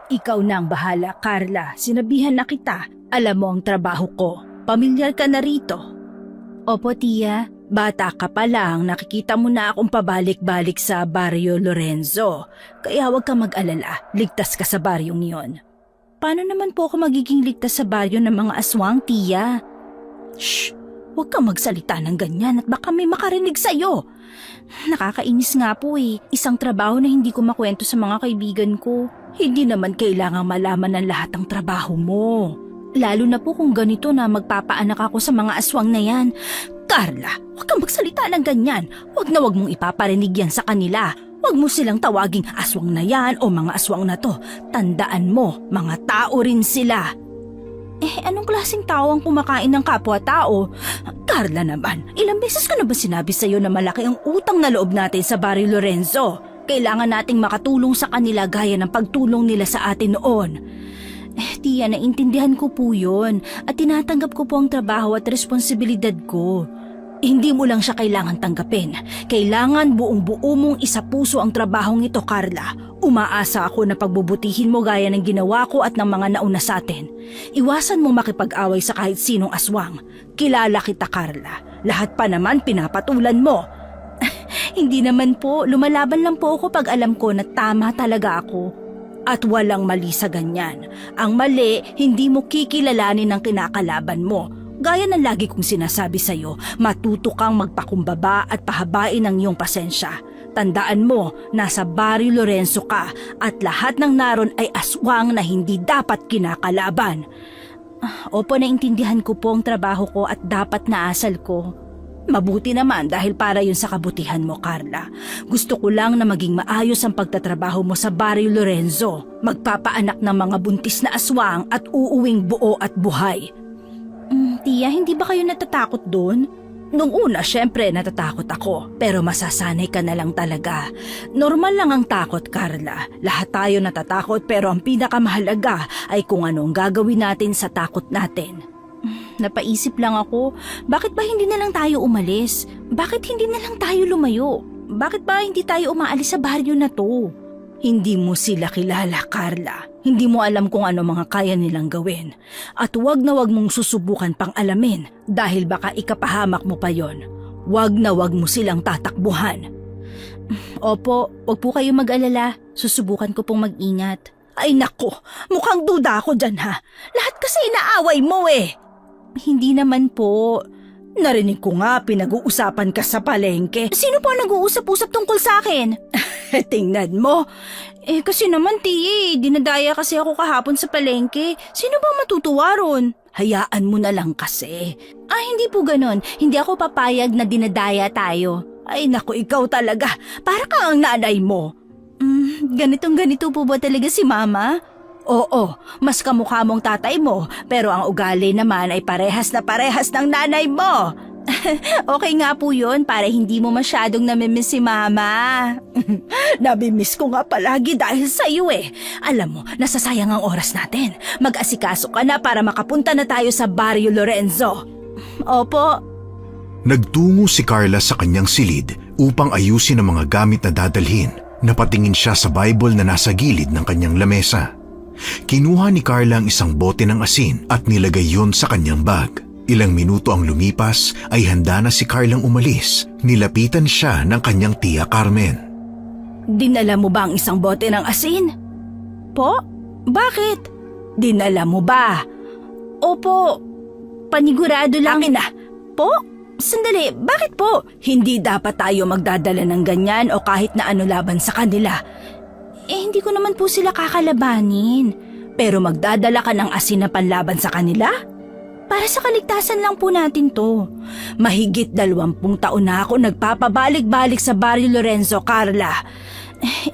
Ikaw na ang bahala, Carla. Sinabihan na kita. Alam mo ang trabaho ko. Pamilyar ka na rito. Opo, tiya. Bata ka pa lang, nakikita mo na akong pabalik-balik sa Barrio Lorenzo. Kaya huwag ka mag-alala, ligtas ka sa baryong yon. Paano naman po ako magiging ligtas sa baryo ng mga aswang, tiya? Shh! Huwag kang magsalita ng ganyan at baka may makarinig sa'yo. Nakakainis nga po eh. Isang trabaho na hindi ko makwento sa mga kaibigan ko. Hindi naman kailangang malaman ng lahat ng trabaho mo. Lalo na po kung ganito na magpapaanak ako sa mga aswang na yan. Carla, huwag kang magsalita ng ganyan. Huwag mong ipaparinig yan sa kanila. Huwag mo silang tawaging aswang na yan o mga aswang na to. Tandaan mo, mga tao rin sila. Anong klaseng tao ang kumakain ng kapwa-tao? Carla naman, ilang beses ko na ba sinabi sa'yo na malaki ang utang na loob natin sa Barrio Lorenzo? Kailangan nating makatulong sa kanila gaya ng pagtulong nila sa atin noon. Tiya, naintindihan ko po yun at tinatanggap ko po ang trabaho at responsibilidad ko. Hindi mo lang siya kailangan tanggapin. Kailangan buong-buo mong isapuso ang trabahong ito, Carla. Umaasa ako na pagbubutihin mo gaya ng ginawa ko at ng mga nauna sa atin. Iwasan mo makipag-away sa kahit sinong aswang. Kilala kita, Carla. Lahat pa naman pinapatulan mo. Hindi naman po, lumalaban lang po ako pag alam ko na tama talaga ako. At walang mali sa ganyan. Ang mali, hindi mo kikilalanin ang kinakalaban mo. Gaya ng lagi kong sinasabi sa'yo, matuto kang magpakumbaba at pahabain ang iyong pasensya. Tandaan mo, nasa Barrio Lorenzo ka at lahat ng naron ay aswang na hindi dapat kinakalaban. Opo, naintindihan ko po ang trabaho ko at dapat naasal ko. Mabuti naman dahil para yun sa kabutihan mo, Carla. Gusto ko lang na maging maayos ang pagtatrabaho mo sa Barrio Lorenzo. Magpapaanak ng mga buntis na aswang at uuwing buo at buhay. Tiya, hindi ba kayo natatakot doon? Nung una, syempre natatakot ako. Pero masasanay ka na lang talaga. Normal lang ang takot, Carla. Lahat tayo natatakot pero ang pinakamahalaga ay kung ano ang gagawin natin sa takot natin. Napaisip lang ako, bakit ba hindi na lang tayo umalis? Bakit hindi na lang tayo lumayo? Bakit ba hindi tayo umaalis sa baryo na to? Hindi mo sila kilala, Carla. Hindi mo alam kung ano mga kaya nilang gawin. At wag na wag mong susubukan pang alamin dahil baka ikapahamak mo pa yon. Wag na wag mo silang tatakbuhan. Opo, wag po kayo mag-alala. Susubukan ko pong mag-ingat. Ay nako, mukhang duda ako dyan ha. Lahat kasi inaaway mo eh. Hindi naman po. Narinig ko nga pinag-uusapan ka sa palengke. Sino po nag-uusap-usap tungkol sa akin? Tingnan mo. Kasi naman tiye, dinadaya kasi ako kahapon sa palengke. Sino ba matutuwa ron? Hayaan mo na lang kasi. Hindi po ganon. Hindi ako papayag na dinadaya tayo. Ay naku, ikaw talaga. Para ka ang nanay mo. Ganitong-ganito po ba talaga si Mama? Oo, mas kamukha mong tatay mo, pero ang ugali naman ay parehas na parehas ng nanay mo. Okay nga po yun para hindi mo masyadong namimiss si Mama. Namimiss ko nga palagi dahil sa iyo eh. Alam mo, nasasayang ang oras natin. Mag-asikaso ka na para makapunta na tayo sa Barrio Lorenzo. Opo. Nagtungo si Carla sa kanyang silid upang ayusin ang mga gamit na dadalhin. Napatingin siya sa Bible na nasa gilid ng kanyang lamesa. Kinuha ni Carla ang isang bote ng asin at nilagay yon sa kanyang bag. Ilang minuto ang lumipas ay handa na si Carlang umalis. Nilapitan siya ng kanyang tiya Carmen. Dinala mo ba ang isang bote ng asin? Po? Bakit? Dinala mo ba? Opo, panigurado lang. Akin na. Po? Sandali, bakit po? Hindi dapat tayo magdadala ng ganyan o kahit na ano laban sa kanila. Hindi ko naman po sila kakalabanin. Pero magdadala ka ng asin na panlaban sa kanila? Para sa kaligtasan lang po natin to. Mahigit 20 taon na ako nagpapabalik-balik sa Barrio Lorenzo, Carla.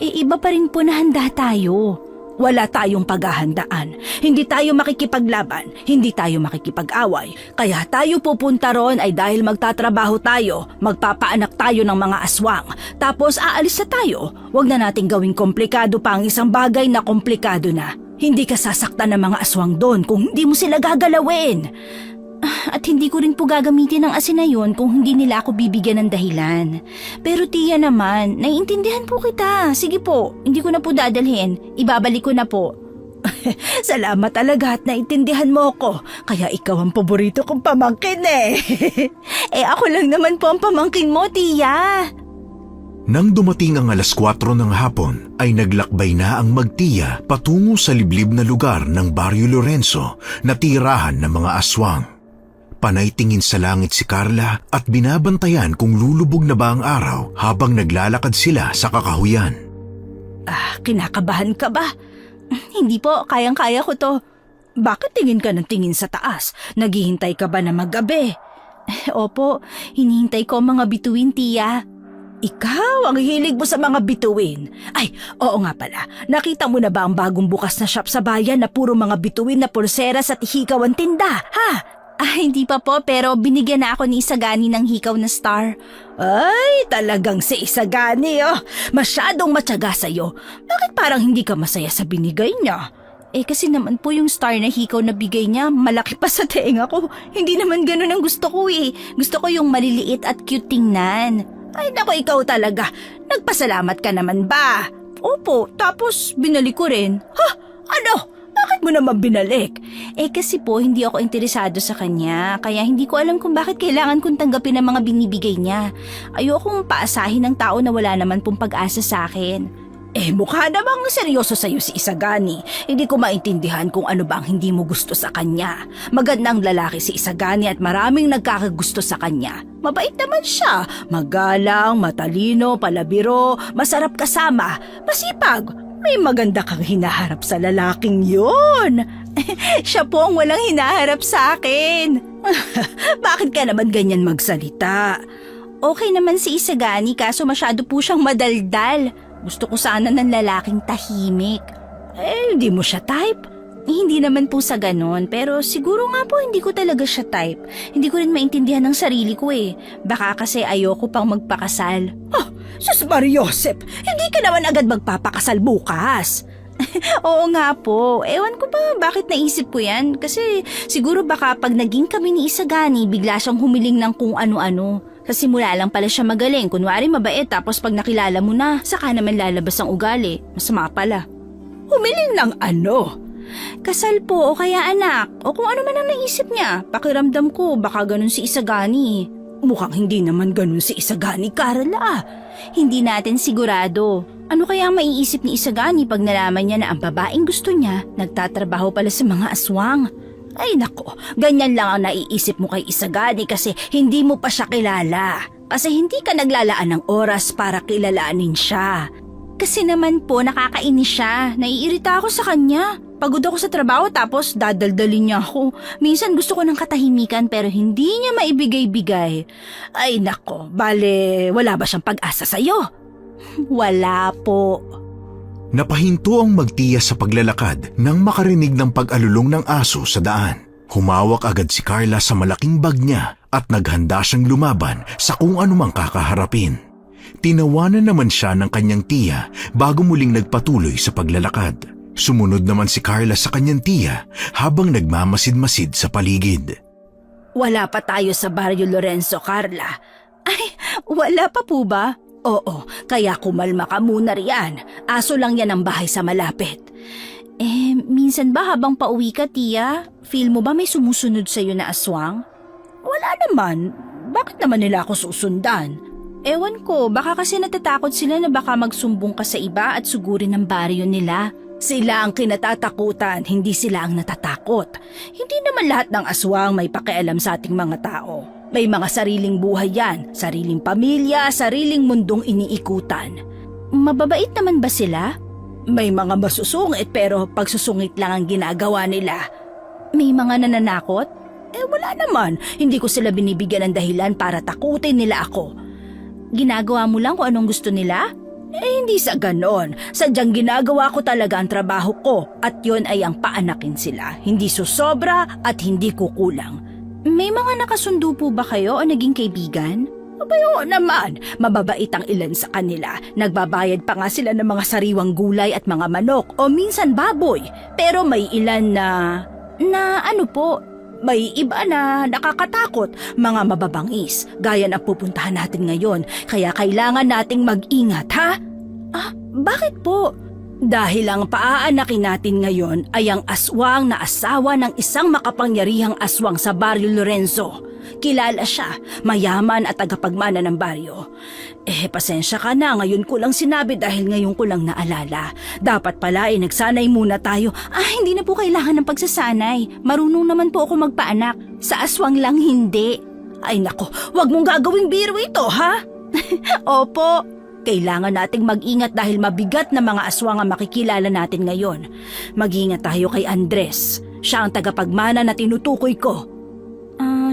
Iba pa rin po na handa tayo. Wala tayong paghahandaan. Hindi tayo makikipaglaban, hindi tayo makikipag-away. Kaya tayo pupunta ron ay dahil magtatrabaho tayo, magpapaanak tayo ng mga aswang. Tapos aalis na tayo. Huwag na nating gawing komplikado pa ang isang bagay na komplikado na. Hindi ka sasaktan ng mga aswang doon kung hindi mo sila gagalawin. At hindi ko rin po gagamitin ang asin na yun kung hindi nila ako bibigyan ng dahilan. Pero tiya naman, naiintindihan po kita. Sige po, hindi ko na po dadalhin. Ibabalik ko na po. Salamat talaga at naintindihan mo ko. Kaya ikaw ang paborito kong pamangkin eh. Ako lang naman po ang pamangkin mo, tiya. Nang dumating ang 4:00 ng hapon ay naglakbay na ang magtiya patungo sa liblib na lugar ng Barrio Lorenzo na tirahan ng mga aswang. Panay tingin sa langit si Carla at binabantayan kung lulubog na ba ang araw habang naglalakad sila sa kakahuyan. Kinakabahan ka ba? Hindi po, kayang-kaya ko to. Bakit tingin ka ng tingin sa taas? Naghihintay ka ba na maggabi? Opo, hinihintay ko ang mga bituin, tiya. Ikaw, ang hilig mo sa mga bituin. Ay, oo nga pala. Nakita mo na ba ang bagong bukas na shop sa bayan na puro mga bituin na pulseras at hikaw ang tinda, ha? Hindi pa po, pero binigyan na ako ni Isagani ng hikaw na star. Ay, talagang si Isagani, oh. Masyadong matyaga sa'yo. Bakit parang hindi ka masaya sa binigay niya? Kasi naman po yung star na hikaw na bigay niya, malaki pa sa tenga ko. Hindi naman ganun ang gusto ko eh. Gusto ko yung maliliit at cute tingnan. Ay, naku, ikaw talaga. Nagpasalamat ka naman ba? Opo, tapos binalik ko rin. Ha? Ano? Bakit mo naman binalik? Kasi po hindi ako interesado sa kanya, kaya hindi ko alam kung bakit kailangan kong tanggapin ang mga binibigay niya. Ayokong paasahin ng tao na wala naman pong pag-asa sa akin. Mukha namang seryoso sa'yo si Isagani. Hindi ko maintindihan kung ano ba ang hindi mo gusto sa kanya. Magandang lalaki si Isagani at maraming nagkakagusto sa kanya. Mabait naman siya. Magalang, matalino, palabiro, masarap kasama, masipag. May maganda kang hinaharap sa lalaking yun. Siya po ang walang hinaharap sa akin. Bakit ka naman ganyan magsalita? Okay naman si Isagani kaso masyado po siyang madaldal. Gusto ko sana ng lalaking tahimik. Hindi mo siya type? Hindi naman po sa ganon, pero siguro nga po hindi ko talaga siya type. Hindi ko rin maintindihan ng sarili ko eh. Baka kasi ayoko pang magpakasal. Sus Mariosep, hindi ka naman agad magpapakasal bukas. Oo nga po, ewan ko ba bakit naisip ko yan. Kasi siguro baka pag naging kami ni Isagani, bigla siyang humiling ng kung ano-ano. Sa simula lang pala siya magaling, kunwari mabait tapos pag nakilala mo na, saka naman lalabas ang ugali. Masama pala. Humiling ng ano? Kasal po o kaya anak, o kung ano man ang naisip niya. Pakiramdam ko baka ganun si Isagani. Mukhang hindi naman ganun si Isagani, Carla. Hindi natin sigurado. Ano kaya ang maiisip ni Isagani pag nalaman niya na ang babaeng gusto niya nagtatrabaho pala sa mga aswang? Ay nako, ganyan lang ang naiisip mo kay Isagani kasi hindi mo pa siya kilala. Kasi hindi ka naglalaan ng oras para kilalanin siya. Kasi naman po nakakainis siya, naiirita ako sa kanya. Pagod ako sa trabaho tapos dadaldalin niya ako. Minsan gusto ko ng katahimikan pero hindi niya maibigay-bigay. Ay nako, bale wala ba siyang pag-asa sa'yo? Wala po. Napahinto ang magtiya sa paglalakad nang makarinig ng pag-alulong ng aso sa daan. Humawak agad si Carla sa malaking bag niya at naghanda siyang lumaban sa kung anumang kakaharapin. Tinawanan naman siya ng kanyang tiya bago muling nagpatuloy sa paglalakad. Sumunod naman si Carla sa kanyang tiya habang nagmamasid-masid sa paligid. Wala pa tayo sa Barrio Lorenzo, Carla. Ay, wala pa po ba? Oo, kaya kumalma ka muna riyan. Aso lang yan ang bahay sa malapit. Minsan ba habang pauwi ka, tiya? Feel mo ba may sumusunod sa'yo na aswang? Wala naman. Bakit naman nila ako susundan? Ewan ko, baka kasi natatakot sila na baka magsumbong ka sa iba at sugurin ang baryo nila. Sila ang kinatatakutan, hindi sila ang natatakot. Hindi naman lahat ng aswang may pakialam sa ating mga tao. May mga sariling buhay yan, sariling pamilya, sariling mundong iniikutan. Mababait naman ba sila? May mga masusungit pero pagsusungit lang ang ginagawa nila. May mga nananakot? Wala naman. Hindi ko sila binibigyan ng dahilan para takutin nila ako. Ginagawa mo lang kung anong gusto nila? Hindi sa ganon. Sadyang ginagawa ko talaga ang trabaho ko at yon ay ang paanakin sila. Hindi susobra at hindi kukulang. May mga nakasundo po ba kayo o naging kaibigan? Abayo naman, mababait ang ilan sa kanila. Nagbabayad pa nga sila ng mga sariwang gulay at mga manok o minsan baboy. Pero may ilan na ano po, may iba na nakakatakot, mga mababangis. Gaya ng pupuntahan natin ngayon, kaya kailangan nating mag-ingat, ha? Bakit po? Dahil ang paaanakin natin ngayon ay ang aswang na asawa ng isang makapangyarihang aswang sa Baryo Lorenzo. Kilala siya, mayaman at tagapagmana ng baryo. Pasensya ka na, ngayon ko lang sinabi dahil ngayon ko lang naalala. Dapat pala nagsanay muna tayo. Hindi na po kailangan ng pagsasanay. Marunong naman po ako magpaanak. Sa aswang lang hindi. Ay nako, wag mong gagawing biro ito, ha? Opo. Kailangan nating mag-ingat dahil mabigat na mga aswang ang makikilala natin ngayon. Mag-ingat tayo kay Andres. Siya ang tagapagmana na tinutukoy ko.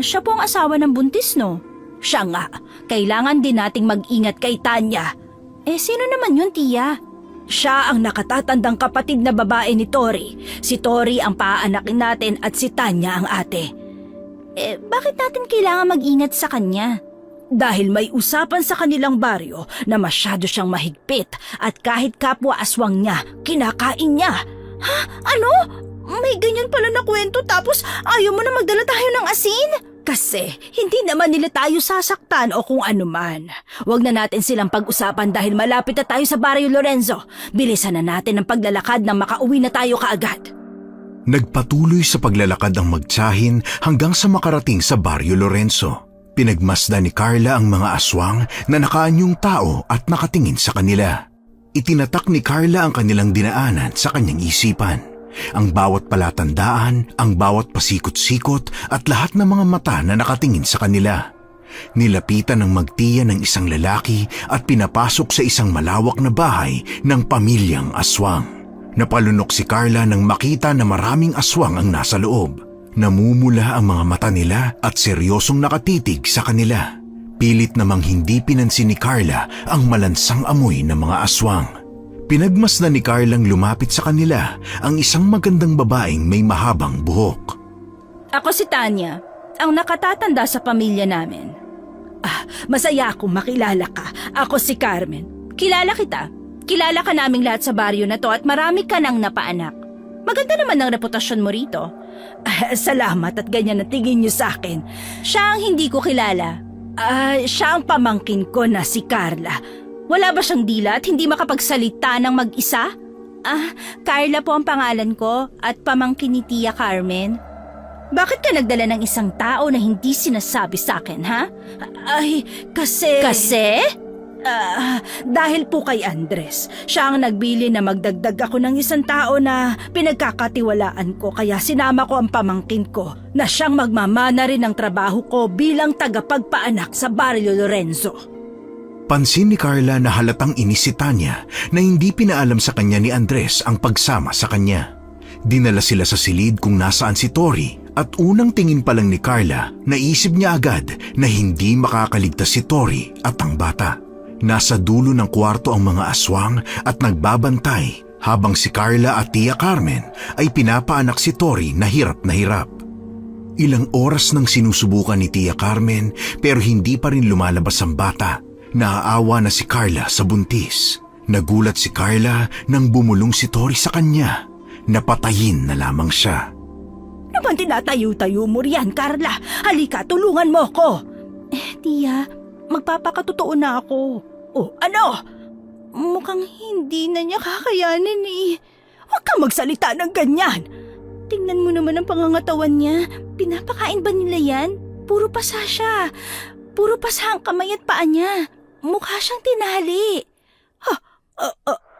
Siya po ang asawa ng buntis, no? Siya nga. Kailangan din nating mag-ingat kay Tanya. Sino naman yun, Tia? Siya ang nakatatandang kapatid na babae ni Tori. Si Tori ang paaanakin natin at si Tanya ang ate. Bakit natin kailangan mag-ingat sa kanya? Dahil may usapan sa kanilang baryo na masyado siyang mahigpit at kahit kapwa aswang niya, kinakain niya. Ha? Ano? May ganyan pala na kwento tapos ayaw mo na magdala tayo ng asin? Kasi hindi naman nila tayo sasaktan o kung ano man. Huwag na natin silang pag-usapan dahil malapit na tayo sa Baryo Lorenzo. Bilisan na natin ang paglalakad nang makauwi na tayo kaagad. Nagpatuloy sa paglalakad ang magtiyahin hanggang sa makarating sa Baryo Lorenzo. Pinagmasdan ni Carla ang mga aswang na nakaanyong tao at nakatingin sa kanila. Itinatak ni Carla ang kanilang dinaanan sa kanyang isipan. Ang bawat palatandaan, ang bawat pasikot-sikot at lahat ng mga mata na nakatingin sa kanila. Nilapitan ng magtiya ng isang lalaki at pinapasok sa isang malawak na bahay ng pamilyang aswang. Napalunok si Carla nang makita na maraming aswang ang nasa loob. Namumula ang mga mata nila at seryosong nakatitig sa kanila. Pilit namang hindi pinansin ni Carla ang malansang amoy ng mga aswang. Pinagmasdan ni Carlang lumapit sa kanila ang isang magandang babaeng may mahabang buhok. Ako si Tanya, ang nakatatanda sa pamilya namin. Masaya akong makilala ka. Ako si Carmen. Kilala kita. Kilala ka naming lahat sa baryo na to at marami ka nang napaanak. Maganda naman ang reputasyon mo rito. Salamat at ganyan na tingin niyo sa akin. Siya ang hindi ko kilala. Siya ang pamangkin ko na si Carla. Wala ba siyang dila at hindi makapagsalita ng mag-isa? Carla po ang pangalan ko at pamangkin ni Tia Carmen. Bakit ka nagdala ng isang tao na hindi sinasabi sa akin, ha? Kasi... Kasi? Dahil po kay Andres. Siya ang nagbili na magdagdag ako ng isang tao na pinagkakatiwalaan ko kaya sinama ko ang pamangkin ko na siyang magmamana rin ng trabaho ko bilang tagapagpaanak sa Baryo Lorenzo. Pansin ni Carla na halatang inis si Tanya na hindi pinaalam sa kanya ni Andres ang pagsama sa kanya. Dinala sila sa silid kung nasaan si Tori at unang tingin pa lang ni Carla, naisip niya agad na hindi makakaligtas si Tori at ang bata. Nasa dulo ng kwarto ang mga aswang at nagbabantay habang si Carla at Tia Carmen ay pinapaanak si Tori na hirap na hirap. Ilang oras nang sinusubukan ni Tia Carmen pero hindi pa rin lumalabas ang bata. Naaawa na si Carla sa buntis. Nagulat si Carla nang bumulong si Tori sa kanya. Napatayin na lamang siya. Naman tinatayo-tayo mo riyan, Carla. Halika, tulungan mo ko. Tia, magpapakatotoo na ako. Ano? Mukhang hindi na niya kakayanin eh. Huwag kang magsalita ng ganyan. Tingnan mo naman ang pangangatawan niya. Pinapakain ba nila yan? Puro pasa siya. Puro pasa ang kamay at paa niya. Mukha siyang tinali.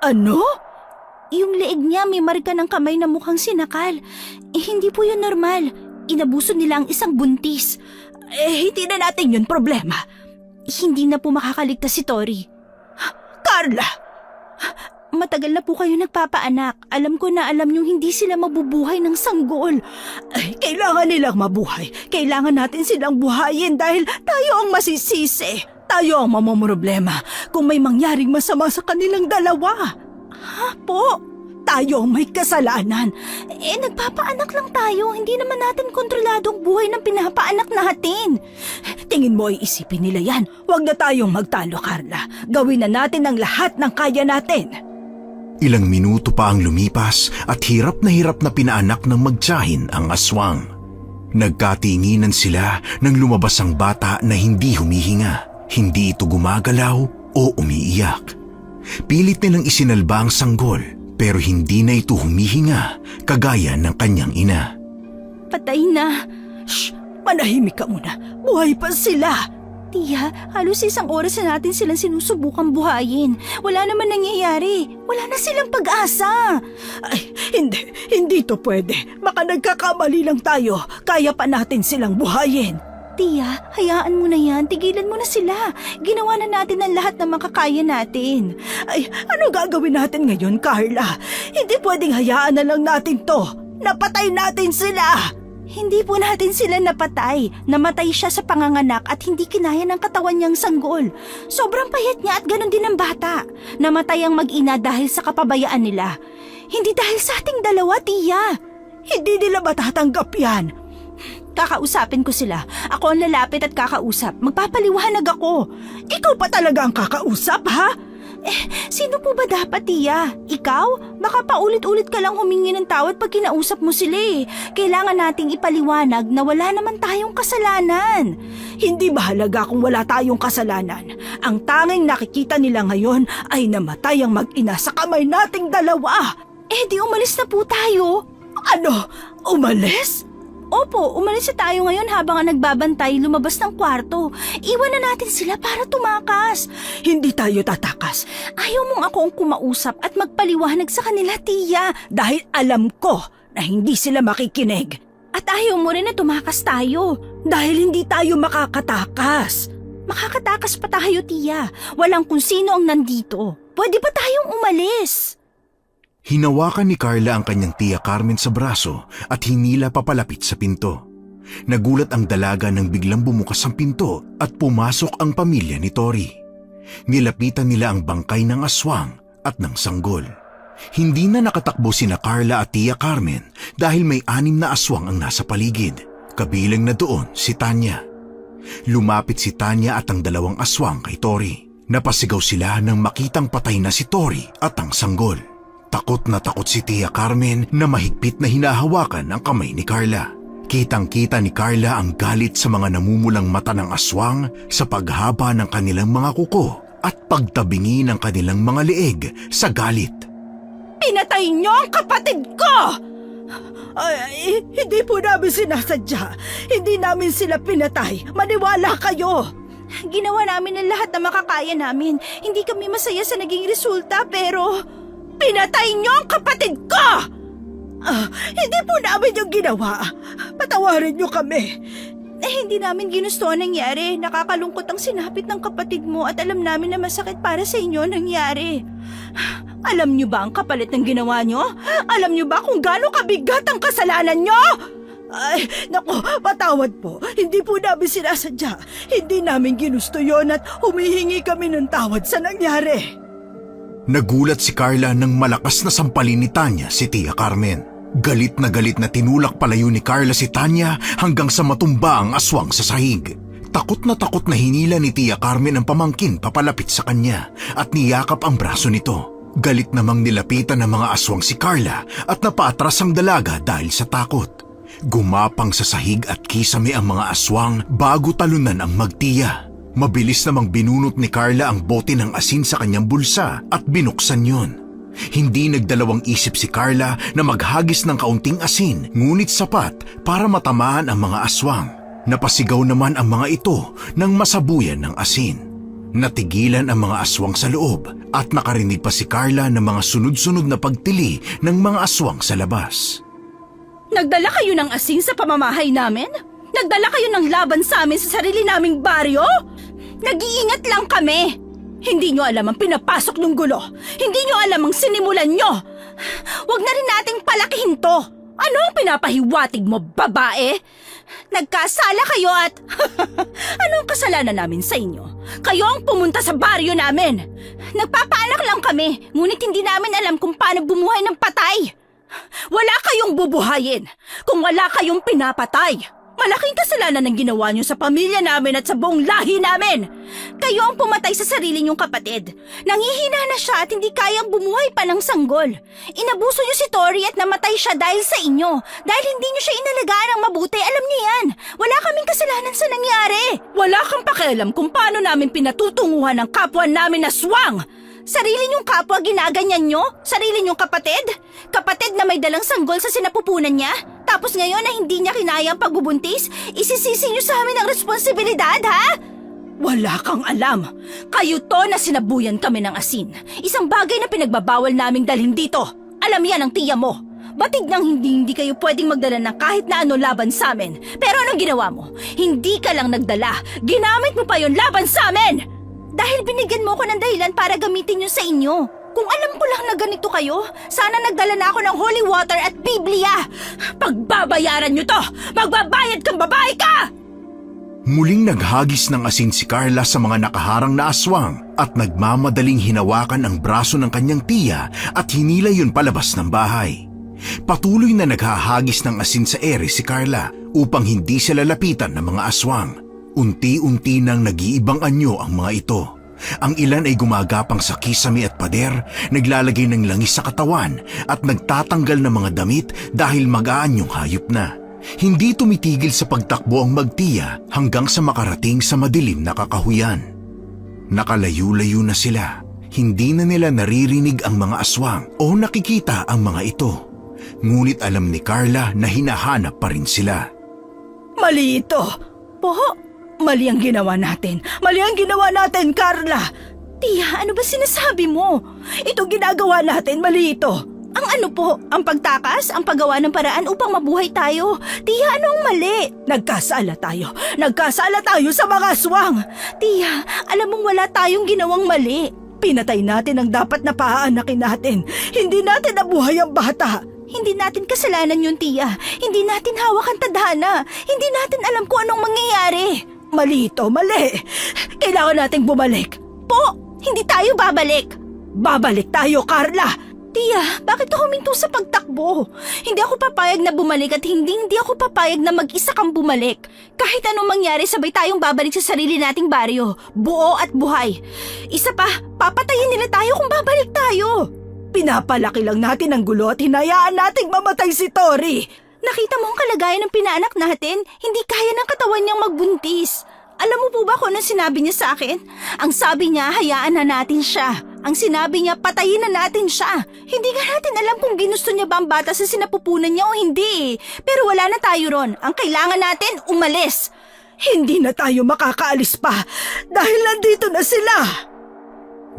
Ano? Yung leeg niya may marka ng kamay na mukhang sinakal. Hindi po yun normal. Inabuso nila ang isang buntis. Hindi na natin yun problema. Hindi na po makakaligtas si Tori. Carla! Matagal na po kayo nagpapaanak. Alam ko na alam niyong hindi sila mabubuhay ng sanggol. Kailangan nilang mabuhay. Kailangan natin silang buhayin dahil tayo ang masisisi. Tayo ang mamomroblema kung may mangyaring masama sa kanilang dalawa. Po? Tayo ang may kasalanan. Nagpapaanak lang tayo. Hindi naman natin kontrolado ang buhay ng pinapaanak natin. Tingin mo ay isipin nila yan. Huwag na tayong magtalo, Carla. Gawin na natin ang lahat ng kaya natin. Ilang minuto pa ang lumipas at hirap na pinaanak ng magtiyahin ang aswang. Nagkatinginan sila nang lumabas ang bata na hindi humihinga. Hindi ito gumagalaw o umiiyak. Pilit nilang isinalba ang sanggol pero hindi na ito humihinga kagaya ng kanyang ina. Patay na. Shh! Manahimik ka muna. Buhay pa sila. Tiya, halos 1 oras na natin silang sinusubukang buhayin. Wala naman nangyayari. Wala na silang pag-asa. Ay, hindi to pwede. Baka nagkakamali lang tayo. Kaya pa natin silang buhayin. Tiya, hayaan mo na yan. Tigilan mo na sila. Ginawa na natin ang lahat ng makakaya natin. Ay, ano gagawin natin ngayon, Carla? Hindi pwedeng hayaan na lang natin to. Napatay natin sila. Hindi po natin sila napatay. Namatay siya sa panganganak at hindi kinaya ng katawan niyang sanggol. Sobrang payat niya at ganun din ang bata. Namatay ang mag-ina dahil sa kapabayaan nila. Hindi dahil sa ating dalawa, Tiya. Hindi nila matatanggap yan. Kakausapin ko sila. Ako ang lalapit at kakausap. Magpapaliwanag ako. Ikaw pa talaga ang kakausap, ha? Sino po ba dapat, Tiya? Ikaw? Baka paulit-ulit ka lang humingi ng tawad pag kinausap mo sila eh. Kailangan nating ipaliwanag na wala naman tayong kasalanan. Hindi mahalaga kung wala tayong kasalanan. Ang tanging nakikita nila ngayon ay namatay ang mag-ina sa kamay nating dalawa. Di umalis na po tayo. Ano? Umalis? Opo, umalis na tayo ngayon habang ang nagbabantay lumabas ng kwarto. Iwan na natin sila para tumakas. Hindi tayo tatakas. Ayaw mong akong kumausap at magpaliwanag sa kanila, Tiya. Dahil alam ko na hindi sila makikinig. At ayaw mo rin na tumakas tayo. Dahil hindi tayo makakatakas. Makakatakas pa tayo, Tiya. Walang kung sino ang nandito. Pwede ba tayong umalis? Hinawakan ni Carla ang kanyang tiya Carmen sa braso at hinila papalapit sa pinto. Nagulat ang dalaga nang biglang bumukas ang pinto at pumasok ang pamilya ni Tori. Nilapitan nila ang bangkay ng aswang at ng sanggol. Hindi na nakatakbo sina Carla at tiya Carmen dahil may 6 na aswang ang nasa paligid. Kabilang na doon si Tanya. Lumapit si Tanya at ang 2 aswang kay Tori. Napasigaw sila nang makitang patay na si Tori at ang sanggol. Takot na takot si Tia Carmen na mahigpit na hinahawakan ang kamay ni Carla. Kitang-kita ni Carla ang galit sa mga namumulang mata ng aswang sa paghaba ng kanilang mga kuko at pagtabingi ng kanilang mga leeg sa galit. Pinatay niyo ang kapatid ko! Ay, hindi po namin sinasadya. Hindi namin sila pinatay. Maniwala kayo! Ginawa namin ang lahat na makakaya namin. Hindi kami masaya sa naging resulta pero... Pinatay niyo ang kapatid ko! Hindi po namin yung ginawa. Patawarin niyo kami. Hindi namin ginusto ang nangyari. Nakakalungkot ang sinapit ng kapatid mo at alam namin na masakit para sa inyo ang nangyari. Alam niyo ba ang kapalit ng ginawa niyo? Alam niyo ba kung gaano kabigat ang kasalanan niyo? Ay, naku, patawad po. Hindi po namin sinasadya. Hindi namin ginusto yon at humihingi kami ng tawad sa nangyari. Nagulat si Carla nang malakas na sampalin ni Tanya si Tia Carmen. Galit na tinulak palayo ni Carla si Tanya hanggang sa matumba ang aswang sa sahig. Takot na hinila ni Tia Carmen ang pamangkin papalapit sa kanya at niyakap ang braso nito. Galit namang nilapitan ng mga aswang si Carla at napaatras ang dalaga dahil sa takot. Gumapang sa sahig at kisame ang mga aswang bago talunan ang magtiya. Mabilis namang binunot ni Carla ang bote ng asin sa kanyang bulsa at binuksan yon. Hindi nagdalawang isip si Carla na maghagis ng kaunting asin ngunit sapat para matamaan ang mga aswang. Napasigaw naman ang mga ito nang masabuyan ng asin. Natigilan ang mga aswang sa loob at nakarinig pa si Carla ng mga sunod-sunod na pagtili ng mga aswang sa labas. Nagdala kayo ng asin sa pamamahay namin? Nagdala kayo ng laban sa amin sa sarili naming baryo? Nag-iingat lang kami. Hindi nyo alam ang pinapasok ng gulo. Hindi nyo alam ang sinimulan nyo. Huwag na rin nating palakihin to. Ano ang pinapahiwatig mo, babae? Nagkasala kayo at... Anong kasalanan namin sa inyo? Kayo ang pumunta sa baryo namin. Nagpapaanak lang kami, ngunit hindi namin alam kung paano bumuhay ng patay. Wala kayong bubuhayin kung wala kayong pinapatay. Malaking kasalanan ang ginawa niyo sa pamilya namin at sa buong lahi namin. Kayo ang pumatay sa sarili niyong kapatid. Nangihina na siya at hindi kayang bumuhay pa ng sanggol. Inabuso niyo si Tori at namatay siya dahil sa inyo. Dahil hindi niyo siya inalagaan ng mabuti, alam niyo yan. Wala kaming kasalanan sa nangyari. Wala kang pakialam kung paano namin pinatutunguhan ang kapwa namin na swang. Sarili niyong kapwa ginaganyan niyo? Sarili niyong kapatid? Kapatid na may dalang sanggol sa sinapupunan niya? Tapos ngayon na hindi niya kinaya ang pagbubuntis, isisisi niyo sa amin ang responsibilidad, ha? Wala kang alam. Kayo to na sinabuyan kami ng asin. Isang bagay na pinagbabawal naming dalhin dito. Alam yan ang tiya mo. Batig nang hindi kayo pwedeng magdala ng kahit na ano laban sa amin. Pero anong ginawa mo? Hindi ka lang nagdala. Ginamit mo pa yon laban sa amin! Dahil binigyan mo ko ng dahilan para gamitin yun sa inyo. Kung alam ko lang na ganito kayo, sana nagdala na ako ng holy water at Biblia. Pagbabayaran nyo to! Magbabayad kang babae ka! Muling naghagis ng asin si Carla sa mga nakaharang na aswang at nagmamadaling hinawakan ang braso ng kanyang tiya at hinila yun palabas ng bahay. Patuloy na naghahagis ng asin sa ere si Carla upang hindi sila lapitan ng mga aswang. Unti-unti nang nag-iibang anyo ang mga ito. Ang ilan ay gumagapang sa kisame at pader, naglalagay ng langis sa katawan at nagtatanggal ng mga damit dahil mag-aanyong hayop na. Hindi tumitigil sa pagtakbo ang magtiya hanggang sa makarating sa madilim na kakahuyan. Nakalayo-layo na sila. Hindi na nila naririnig ang mga aswang o nakikita ang mga ito. Ngunit alam ni Carla na hinahanap pa rin sila. Mali ito. Po, Mali ang ginawa natin. Mali ang ginawa natin, Carla. tiya, ano ba sinasabi mo? Itong ginagawa natin, mali ito. Ang ano po? Ang pagtakas? Ang paggawa ng paraan upang mabuhay tayo? Tiya, anong mali? Nagkasala tayo. Nagkasala tayo sa mga aswang. Tiya, alam mong wala tayong ginawang mali. Pinatay natin ang dapat na paaanakin natin. Hindi natin nabuhay ang bata. Hindi natin kasalanan yun, tiya. Hindi natin hawak ang tadhana. Hindi natin alam kung anong mangyayari. Mali ito, mali. Kailangan nating bumalik. Po, hindi tayo babalik. Babalik tayo, Carla. Tiya, bakit ka huminto sa pagtakbo? Hindi ako papayag na bumalik at hindi ako papayag na mag-isa kang bumalik. Kahit anong mangyari, sabay tayong babalik sa sarili nating baryo. Buo at buhay. Isa pa, papatayin nila tayo kung babalik tayo. Pinapalaki lang natin ang gulo at hinayaan nating mamatay si Tori. Nakita mo ang kalagayan ng pinaanak natin? Hindi kaya ng katawan niyang magbuntis. Alam mo po ba kung anong sinabi niya sa akin? Ang sabi niya, hayaan na natin siya. Ang sinabi niya, patayin na natin siya. Hindi nga natin alam kung ginusto niya ba ang bata sa sinapupunan niya o hindi. Pero wala na tayo ron. Ang kailangan natin, umalis. Hindi na tayo makakaalis pa dahil nandito na sila.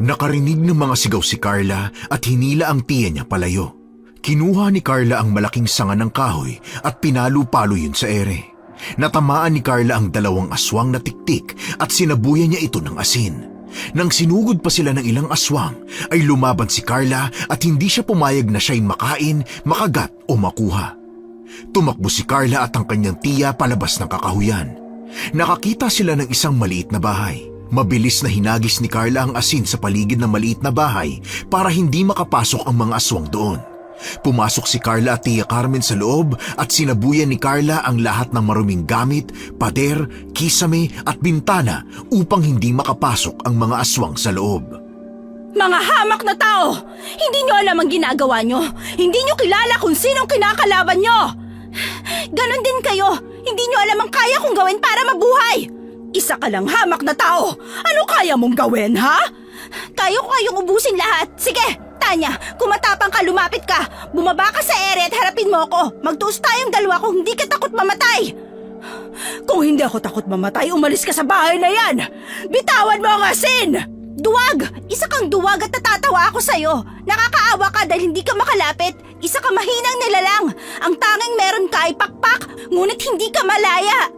Nakarinig ng mga sigaw si Carla at hinila ang tiya niya palayo. Kinuha ni Carla ang malaking sanga ng kahoy at pinalo-palo yun sa ere. Natamaan ni Carla ang dalawang aswang na tiktik at sinabuyan niya ito ng asin. Nang sinugod pa sila ng ilang aswang, ay lumaban si Carla at hindi siya pumayag na siya'y makain, makagat o makuha. Tumakbo si Carla at ang kanyang tiya palabas ng kakahuyan. Nakakita sila ng isang maliit na bahay. Mabilis na hinagis ni Carla ang asin sa paligid ng maliit na bahay para hindi makapasok ang mga aswang doon. Pumasok si Carla at Tia Carmen sa loob at sinabuyan ni Carla ang lahat ng maruming gamit, pader, kisame at bintana upang hindi makapasok ang mga aswang sa loob. Mga hamak na tao! Hindi niyo alam ang ginagawa niyo. Hindi niyo kilala kung sinong kinakalaban niyo. Ganon din kayo. Hindi niyo alam ang kaya kong gawin para mabuhay. Isa ka lang hamak na tao. Ano kaya mong gawin, ha? Kaya ko kayong ubusin lahat. Sige, Tanya, kung matapang ka, lumapit ka. Bumaba ka sa ere at harapin mo ako. Magtuos tayong dalawa kung hindi ka takot mamatay. Kung hindi ako takot mamatay, umalis ka sa bahay na yan. Bitawan mo ang asin! Duwag! Isa kang duwag at natatawa ako sa'yo. Nakakaawa ka dahil hindi ka makalapit. Isa ka mahinang nilalang. Ang tanging meron ka ay pakpak, ngunit hindi ka malaya.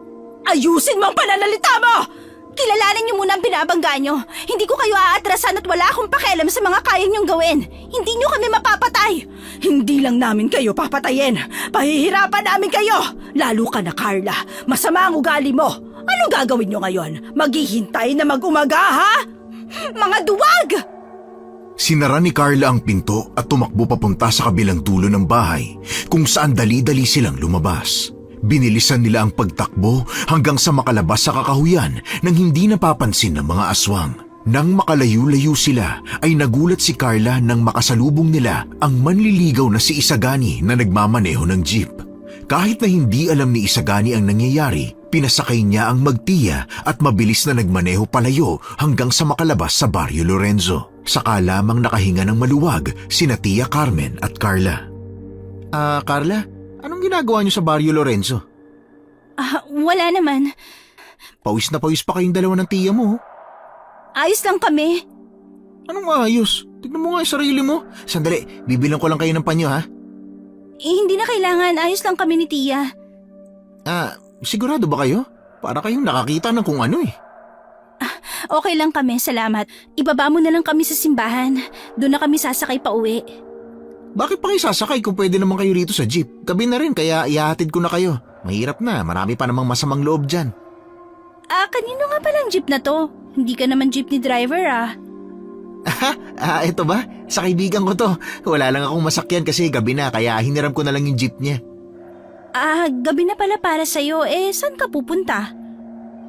Ayusin mo ang pananalita mo! Kilalanin niyo muna ang binabangga niyo. Hindi ko kayo aatrasan at wala akong pakialam sa mga kaya niyong gawin. Hindi niyo kami mapapatay. Hindi lang namin kayo papatayin. Pahihirapan namin kayo. Lalo ka na, Carla. Masama ang ugali mo. Ano gagawin niyo ngayon? Maghihintay na mag-umaga, ha? Mga duwag! Sinara ni Carla ang pinto at tumakbo papunta sa kabilang dulo ng bahay kung saan dali-dali silang lumabas. Binilisan nila ang pagtakbo hanggang sa makalabas sa kakahuyan nang hindi napapansin ng mga aswang. Nang makalayo-layo sila ay nagulat si Carla nang makasalubong nila ang manliligaw na si Isagani na nagmamaneho ng jeep. Kahit na hindi alam ni Isagani ang nangyayari, pinasakay niya ang magtiya at mabilis na nagmaneho palayo hanggang sa makalabas sa Barrio Lorenzo. Saka lamang nakahinga ng maluwag sina Tia Carmen at Carla. Carla, anong ginagawa niyo sa Barrio Lorenzo? Wala naman. Pawis na pawis pa kayong dalawa ng tiya mo. Ayos lang kami. Anong ayos? Tignan mo nga yung sarili mo. Sandali, bibilang ko lang kayo ng panyo ha. Hindi na kailangan. Ayos lang kami ni Tia. Sigurado ba kayo? Para kayong nakakita ng kung ano eh. Okay lang kami, salamat. Ibaba mo na lang kami sa simbahan. Doon na kami sasakay pa uwi. Bakit pa kayo sasakay kung pwede naman kayo rito sa jeep? Gabi na rin kaya ihahatid ko na kayo. Mahirap na, marami pa namang masamang loob dyan. Kanino nga palang jeep na to? Hindi ka naman jeepney driver Ito ba? Sa kaibigan ko to. Wala lang akong masakyan kasi gabi na kaya hiniram ko na lang yung jeep niya. Gabi na pala para sa'yo. Saan ka pupunta?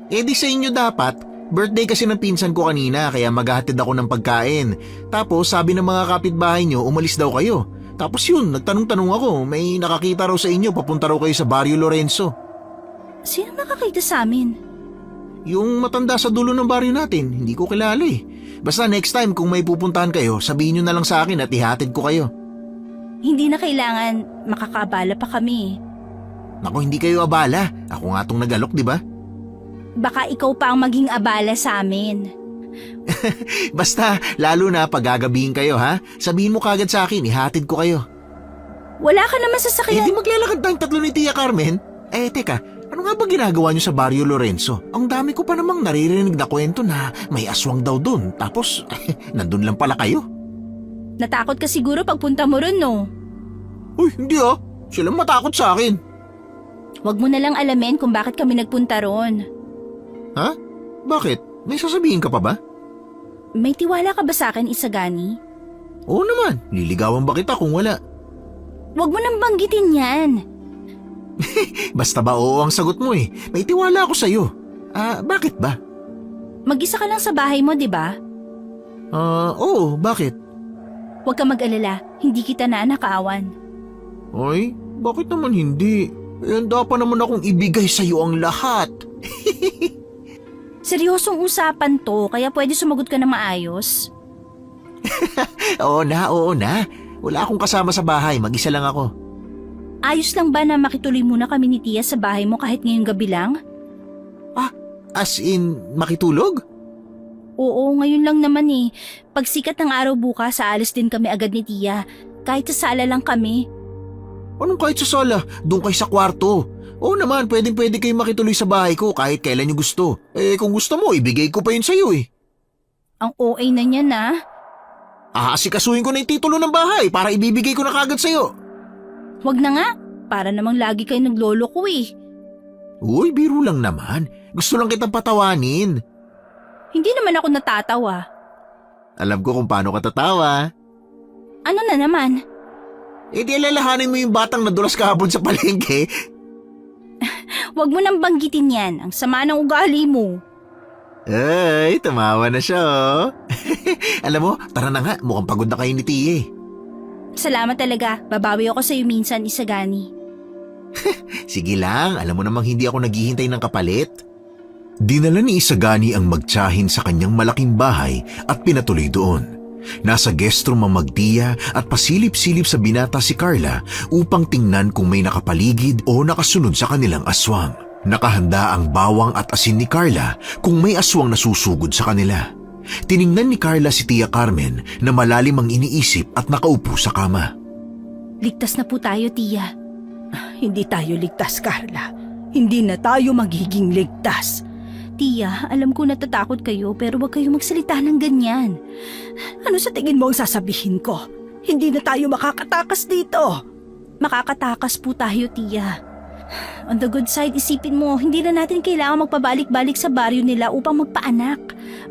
Di sa inyo dapat. Birthday kasi ng pinsan ko kanina kaya maghahatid ako ng pagkain. Tapos sabi ng mga kapitbahay nyo umalis daw kayo. Tapos yun, nagtanong-tanong ako, may nakakita raw sa inyo, papunta raw kayo sa Barrio Lorenzo. Sino nakakita sa amin? Yung matanda sa dulo ng baryo natin, hindi ko kilala eh. Basta next time kung may pupuntahan kayo, sabihin nyo na lang sa akin at ihatid ko kayo. Hindi na kailangan, makakabala pa kami. Naku, hindi kayo abala. Ako nga tong nagalok, di ba? Baka ikaw pa ang maging abala sa amin. Basta, lalo na pag gagabihin kayo ha, sabihin mo kagad sa akin, ihatid ko kayo. Wala ka naman sasakyan. Di maglalakad tayong tatlo ni Tia Carmen? Teka, ano nga ba ginagawa nyo sa Barrio Lorenzo? Ang dami ko pa namang naririnig na kwento na may aswang daw dun, tapos nandun lang pala kayo. Natakot ka siguro pagpunta mo ron, no? Uy, hindi silang matakot sa akin. Huwag mo na lang alamin kung bakit kami nagpunta ron. Ha? Bakit? May sasabihin ka pa ba? May tiwala ka ba sa akin, Isagani? Oo naman, liligawan ba kita kung wala? Huwag mo nang banggitin yan. Basta ba oo ang sagot mo eh. May tiwala ako sa'yo. Bakit ba? Mag-isa ka lang sa bahay mo, di ba? Oo, bakit? Huwag ka mag-alala, hindi kita naanakaawan. Ay, bakit naman hindi? Handa pa naman akong ibigay sa'yo ang lahat. Seryosong usapan to, kaya pwede sumagot ka na maayos. Oo na. Wala akong kasama sa bahay, mag-isa lang ako. Ayos lang ba na makituloy muna kami ni Tia sa bahay mo kahit ngayong gabi lang? As in, makitulog? Oo, ngayon lang naman eh. Pag sikat ng araw bukas, aalis din kami agad ni Tia. Kahit sa sala lang kami. Anong kahit sa sala? Doon kayo sa kwarto. Oo naman, pwede kayo makituloy sa bahay ko kahit kailan nyo gusto. Kung gusto mo, ibigay ko pa yun sa'yo eh. Ang OA na niya na. Asikasuhin ko na yung titulo ng bahay para ibibigay ko na kagad sa'yo. Wag na nga, para namang lagi kayo nagloloko eh. Uy, biro lang naman. Gusto lang kitang patawanin. Hindi naman ako natatawa. Alam ko kung paano ka tatawa. Ano na naman? Di alalahanin mo yung batang nadulas kahapon sa palengke. Wag mo nang banggitin yan, ang sama ng ugali mo. Ay, tumawa na siya Alam mo, tara na nga, mukhang pagod na kayo ni Tia. Salamat talaga, babawi ako sa'yo minsan, Isagani. Sige lang, alam mo namang hindi ako naghihintay ng kapalit. Dinala ni Isagani ang magtiyahin sa kanyang malaking bahay at pinatuloy doon. Nasa guest room ang Magdia at pasilip-silip sa binata si Carla upang tingnan kung may nakapaligid o nakasunod sa kanilang aswang. Nakahanda ang bawang at asin ni Carla kung may aswang nasusugod sa kanila. Tiningnan ni Carla si Tia Carmen na malalim ang iniisip at nakaupo sa kama. Ligtas na po tayo, Tia. Hindi tayo ligtas, Carla. Hindi na tayo magiging ligtas. Tia, alam ko natatakot kayo pero huwag kayong magsalita ng ganyan. Ano sa tingin mo ang sasabihin ko? Hindi na tayo makakatakas dito. Makakatakas po tayo, Tia. On the good side, isipin mo, hindi na natin kailangan magpabalik-balik sa baryo nila upang magpaanak.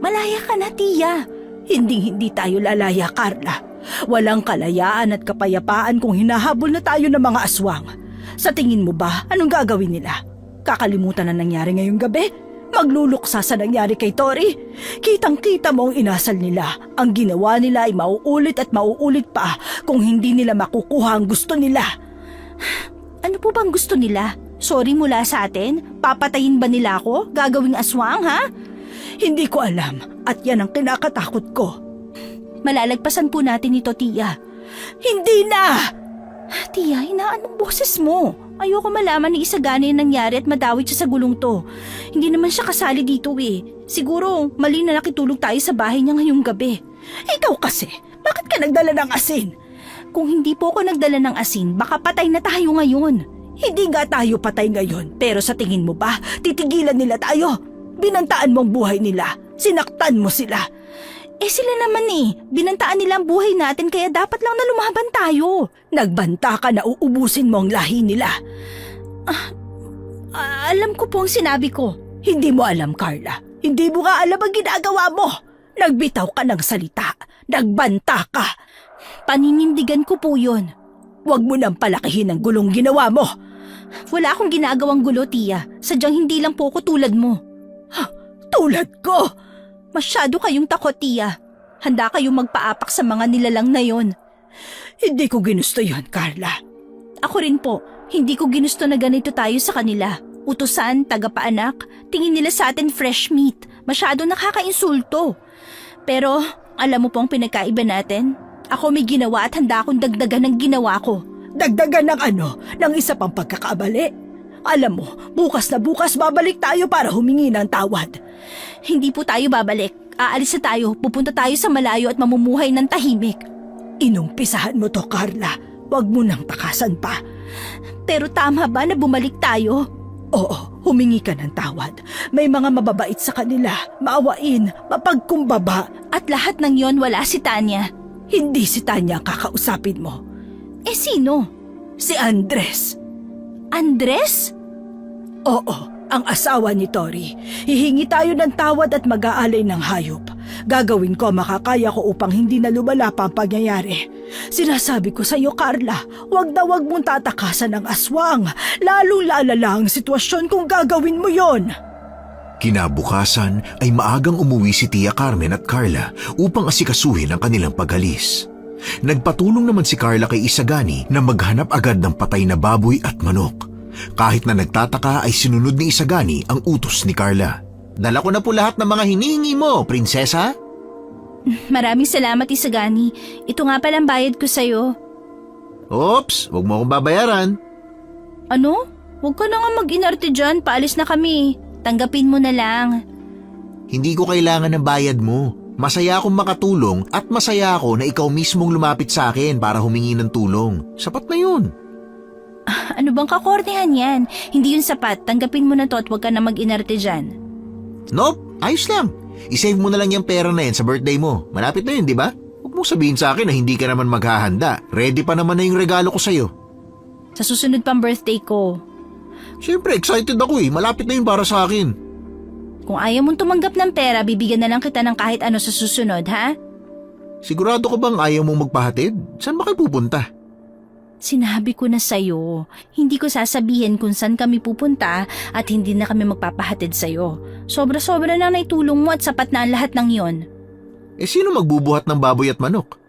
Malaya ka na, Tia. Hindi tayo lalaya, Carla. Walang kalayaan at kapayapaan kung hinahabol na tayo ng mga aswang. Sa tingin mo ba, anong gagawin nila? Kakalimutan na nangyari ngayong gabi? Magluluksa sa nangyari kay Tori? Kitang-kita mo ang inasal nila. Ang ginawa nila ay mauulit at mauulit pa kung hindi nila makukuha ang gusto nila. Ano po bang gusto nila? Sorry mula sa atin? Papatayin ba nila ako? Gagawing aswang, ha? Hindi ko alam at yan ang kinakatakot ko. Malalagpasan po natin ito, Tia. Hindi na! Tia, hinaan ang boses mo. Ayoko malaman ni Isagani ang nangyari at madawit siya sa gulong to. Hindi naman siya kasali dito eh. Siguro mali na nakitulog tayo sa bahay niya ngayong gabi. Ikaw kasi, bakit ka nagdala ng asin? Kung hindi po ako nagdala ng asin, baka patay na tayo ngayon. Hindi nga tayo patay ngayon, pero sa tingin mo ba, titigilan nila tayo? Binantaan mo ang buhay nila, sinaktan mo sila. Eh sila naman eh, binantaan nila ang buhay natin kaya dapat lang na lumaban tayo. Nagbanta ka na uubusin mo ang lahi nila. Alam ko po ang sinabi ko. Hindi mo alam, Carla. Hindi mo nga alam ang ginagawa mo. Nagbitaw ka ng salita. Nagbanta ka. Paninindigan ko po yun. Huwag mo nang palakihin ang gulong ginawa mo. Wala akong ginagawang gulo, Tia. Sadyang hindi lang po ako tulad mo. Tulad ko. Masyado kayong takot, Tia. Handa kayong magpaapak sa mga nilalang na yon. Hindi ko ginusto yon, Carla. Ako rin po, hindi ko ginusto na ganito tayo sa kanila. Utusan, tagapaanak, tingin nila sa atin fresh meat. Masyado nakakainsulto. Pero, alam mo pong pinagkaiba natin? Ako may ginawa at handa akong dagdagan ng ginawa ko. Dagdagan ng ano? Ng isa pang pagkakabali? Alam mo, bukas na bukas babalik tayo para humingi ng tawad. Hindi po tayo babalik. Aalis na tayo, pupunta tayo sa malayo at mamumuhay ng tahimik. Inumpisahan mo to, Carla. Huwag mo nang takasan pa. Pero tama ba na bumalik tayo? Oo, humingi ka ng tawad. May mga mababait sa kanila, maawain, mapagkumbaba. At lahat ng yon wala si Tanya. Hindi si Tanya ang kakausapin mo. Eh sino? Si Andres. Andres? Oo, ang asawa ni Tori. Hihingi tayo ng tawad at mag-aalay ng hayop. Gagawin ko ang makakaya ko upang hindi na lumala pa ang pangyayari. Sinasabi ko sa iyo, Carla, wag na wag mong tatakasan ng aswang. Lalong lalala ang sitwasyon kung gagawin mo yon. Kinabukasan ay maagang umuwi si Tia Carmen at Carla upang asikasuhin ang kanilang pag-alis. Nagpatulong naman si Carla kay Isagani na maghanap agad ng patay na baboy at manok. Kahit na nagtataka ay sinunod ni Isagani ang utos ni Carla. Dala ko na po lahat ng mga hinihingi mo, prinsesa. Maraming salamat, Isagani. Ito nga palang bayad ko sa'yo. Oops, huwag mo akong babayaran. Ano? Huwag ka na nga mag-inarte dyan. Paalis na kami. Tanggapin mo na lang. Hindi ko kailangan ng bayad mo. Masaya akong makatulong at masaya ako na ikaw mismong lumapit sa akin para humingi ng tulong. Sapat na yun. Ano bang kakornehan yan? Hindi yun sapat. Tanggapin mo na to at huwag ka na mag-inarte dyan. Nope, ayos lang. I-save mo na lang yung pera na yan sa birthday mo. Malapit na yun, di ba? Huwag mong sabihin sa akin na hindi ka naman maghahanda. Ready pa naman na yung regalo ko sa'yo. Sa susunod pang birthday ko. Siyempre, excited ako eh. Malapit na yun para sa akin. Kung ayaw mong tumanggap ng pera, bibigyan na lang kita ng kahit ano sa susunod, ha? Sigurado ka bang ayaw mong magpahatid? Saan ba kayo pupunta? Sinabi ko na sa'yo, hindi ko sasabihin kung saan kami pupunta at hindi na kami magpapahatid sa'yo. Sobra-sobra na naitulong mo at sapat na ang lahat ng yon. Eh sino magbubuhat ng baboy at manok?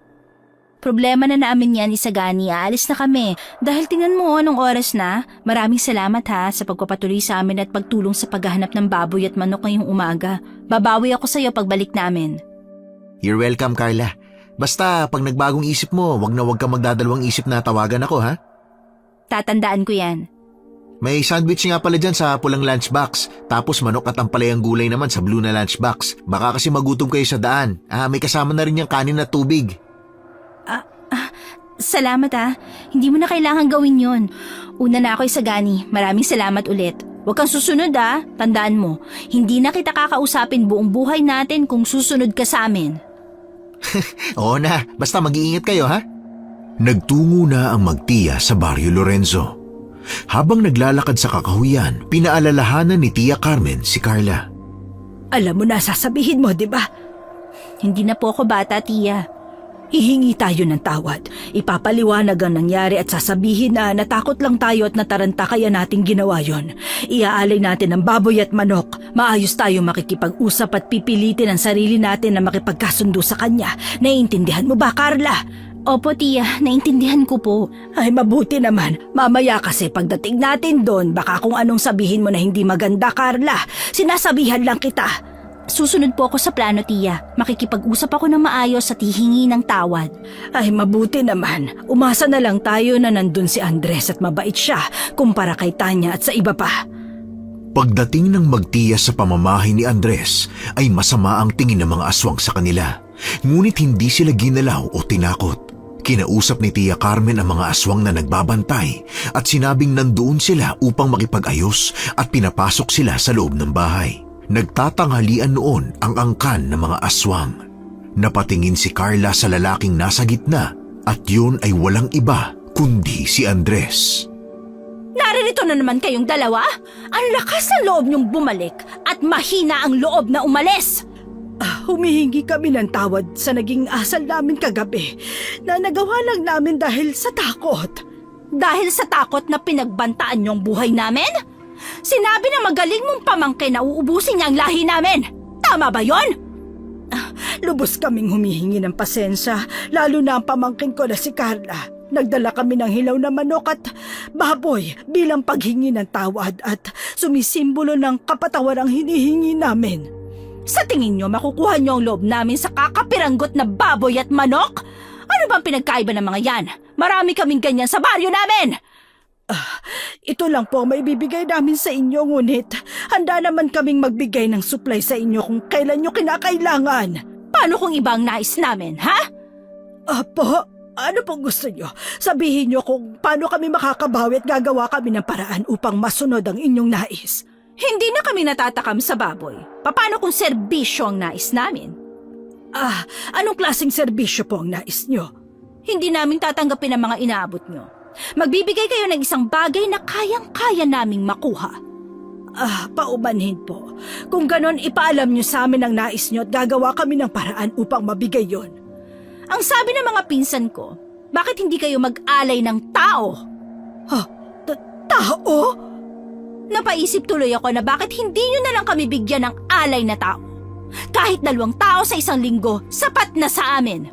Problema na namin yan, Isagani. Aalis na kami. Dahil tingnan mo anong oras na. Maraming salamat ha sa pagpapatuloy sa amin at pagtulong sa paghahanap ng baboy at manok ngayong umaga. Babawi ako sa'yo pagbalik namin. You're welcome, Carla. Basta, pag nagbagong isip mo, wag na wag ka magdadalawang isip na tawagan ako, ha? Tatandaan ko yan. May sandwich nga pala dyan sa pulang lunchbox. Tapos manok at ampalayang gulay naman sa blue na lunchbox. Baka kasi magutom kayo sa daan. May kasama na rin yung kanin at tubig. Salamat ha. Hindi mo na kailangan gawin yon. Una na ako, Isagani. Maraming salamat ulit. Huwag kang susunod ha. Tandaan mo, hindi na kita kakausapin buong buhay natin kung susunod ka sa amin. Oo na, basta mag-iingat kayo, ha? Nagtungo na ang magtiya sa Barrio Lorenzo. Habang naglalakad sa kakahuyan, pinaalalahanan ni Tia Carmen si Carla. Alam mo na sasabihin mo, di ba? Hindi na po ako bata, Tia. Hihingi tayo ng tawad. Ipapaliwanag ang nangyari at sasabihin na natakot lang tayo at nataranta kaya nating ginawa yon. Iaalay natin ang baboy at manok. Maayos tayo makikipag-usap at pipilitin ang sarili natin na makipagkasundo sa kanya. Naiintindihan mo ba, Carla? Opo, Tia. Naintindihan ko po. Ay, mabuti naman. Mamaya kasi pagdating natin doon, baka kung anong sabihin mo na hindi maganda, Carla. Sinasabihan lang kita. Susunod po ako sa plano, tiya. Makikipag-usap ako ng maayos at hihingi ng tawad. Ay, mabuti naman. Umasa na lang tayo na nandun si Andres at mabait siya kumpara kay Tanya at sa iba pa. Pagdating ng magtiya sa pamamahay ni Andres ay masama ang tingin ng mga aswang sa kanila. Ngunit hindi sila ginalaw o tinakot. Kinausap ni Tia Carmen ang mga aswang na nagbabantay at sinabing nandoon sila upang makipag-ayos at pinapasok sila sa loob ng bahay. Nagtatanghalian noon ang angkan ng mga aswang. Napatingin si Carla sa lalaking nasa gitna at yun ay walang iba kundi si Andres. Naririto na naman kayong dalawa? Ang lakas ng loob niyong bumalik at mahina ang loob na umalis. Humihingi kami ng tawad sa naging asal namin kagabi na nagawa lang namin dahil sa takot. Dahil sa takot na pinagbantaan niyong buhay namin? Sinabi na magaling mong pamangkin na uubusin niya ang lahi namin. Tama ba yon? Lubos kaming humihingi ng pasensya, lalo na ang pamangkin ko na si Carla. Nagdala kami ng hilaw na manok at baboy bilang paghingi ng tawad at sumisimbolo ng kapatawarang hinihingi namin. Sa tingin niyo makukuha niyo ang loob namin sa kakapiranggot na baboy at manok? Ano bang pinagkaiba ng mga yan? Marami kaming ganyan sa baryo namin! Ito lang po ang maibibigay namin sa inyo, ngunit handa naman kaming magbigay ng supply sa inyo kung kailan nyo kinakailangan. Paano kung ibang nais namin, ha? Apo, ano pong gusto nyo? Sabihin nyo kung paano kami makakabawi at gagawa kami ng paraan upang masunod ang inyong nais. Hindi na kami natatakam sa baboy. Paano kung serbisyo ang nais namin? Anong klaseng serbisyo po ang nais nyo? Hindi namin tatanggapin ang mga inaabot nyo. Magbibigay kayo ng isang bagay na kayang-kaya naming makuha. Paumanhin po. Kung ganon, ipaalam nyo sa amin ang nais nyo at gagawa kami ng paraan upang mabigay yon. Ang sabi ng mga pinsan ko, bakit hindi kayo mag-alay ng tao? Tao? Napaisip tuloy ako na bakit hindi nyo na lang kami bigyan ng alay na tao. Kahit 2 tao sa isang linggo, sapat na sa amin.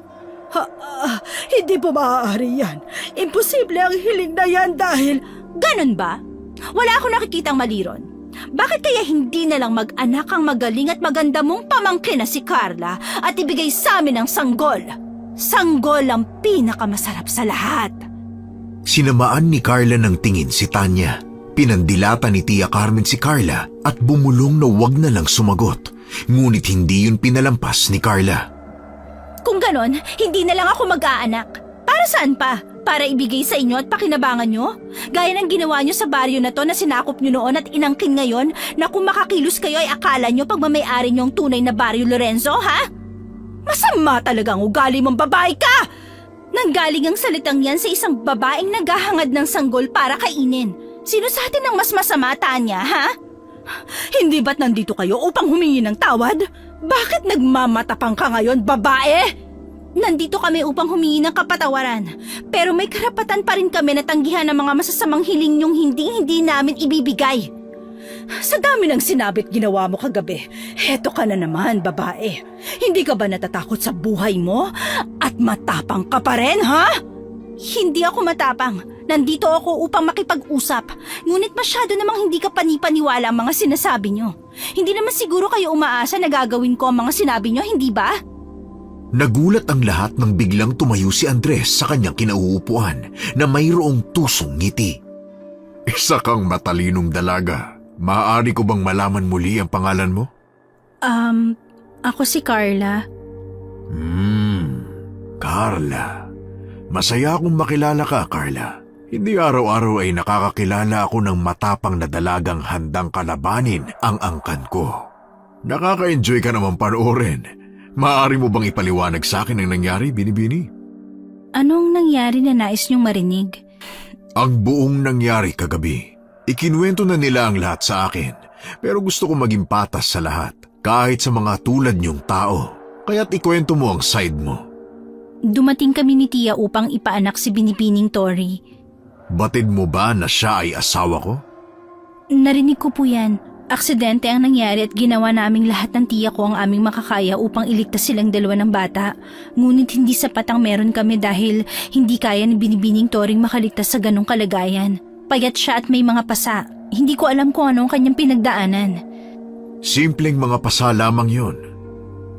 Hindi po maaari yan. Imposible ang hiling na yan dahil... Ganon ba? Wala akong nakikitang mali ron. Bakit kaya hindi na lang mag-anak ang magaling at maganda mong pamangkin na si Carla at ibigay sa amin ang sanggol? Sanggol ang pinakamasarap sa lahat. Sinamaan ni Carla ng tingin si Tanya. Pinandilata ni Tia Carmen si Carla at bumulong na wag na lang sumagot. Ngunit hindi yun pinalampas ni Carla. Kung ganon, hindi na lang ako mag-aanak. Para saan pa? Para ibigay sa inyo at pakinabangan nyo? Gaya ng ginawa nyo sa baryo na to na sinakop nyo noon at inangkin ngayon na kung makakilos kayo ay akala nyo pagmamayari nyo ang tunay na baryo Lorenzo, ha? Masama talaga ang ugali mong babae ka! Nanggaling ang salitang yan sa isang babaeng naghahangad ng sanggol para kainin. Sino sa atin ang mas masama, Tanya, ha? Hindi ba't nandito kayo upang humingi ng tawad? Bakit nagmamatapang ka ngayon, babae? Nandito kami upang humingi ng kapatawaran. Pero may karapatan pa rin kami na tanggihan ang mga masasamang hiling niyong hindi namin ibibigay. Sa dami ng sinabi't ginawa mo kagabi, heto ka na naman, babae. Hindi ka ba natatakot sa buhay mo? At matapang ka pa rin, ha? Hindi ako matapang. Nandito ako upang makipag-usap. Ngunit masyado namang hindi ka panipaniwala ang mga sinasabi nyo. Hindi naman siguro kayo umaasa na gagawin ko ang mga sinabi nyo, hindi ba? Nagulat ang lahat nang biglang tumayo si Andres sa kanyang kinauupuan na mayroong tusong ngiti. Isa kang matalinong dalaga. Maaari ko bang malaman muli ang pangalan mo? Ako si Carla. Carla. Masaya akong makilala ka, Carla. Hindi araw-araw ay nakakakilala ako ng matapang na dalagang handang kalabanin ang angkan ko. Nakaka-enjoy ka naman panoorin. Maaari mo bang ipaliwanag sa akin ang nangyari, Binibini? Anong nangyari na nais niyong marinig? Ang buong nangyari kagabi. Ikinuwento na nila ang lahat sa akin, pero gusto ko maging patas sa lahat, kahit sa mga tulad niyong tao. Kaya't ikwento mo ang side mo. Dumating kami ni Tia upang ipaanak si Binibining Tori. Batid mo ba na siya ay asawa ko? Narinig ko po yan. Aksidente ang nangyari at ginawa naming lahat ng tiya ko ang aming makakaya upang iligtas silang 2 ng bata. Ngunit hindi sapat ang meron kami dahil hindi kaya ni Binibining Toring makaligtas sa ganong kalagayan. Payat siya at may mga pasa. Hindi ko alam kung ano ang kanyang pinagdaanan. Simpleng mga pasa lamang yon.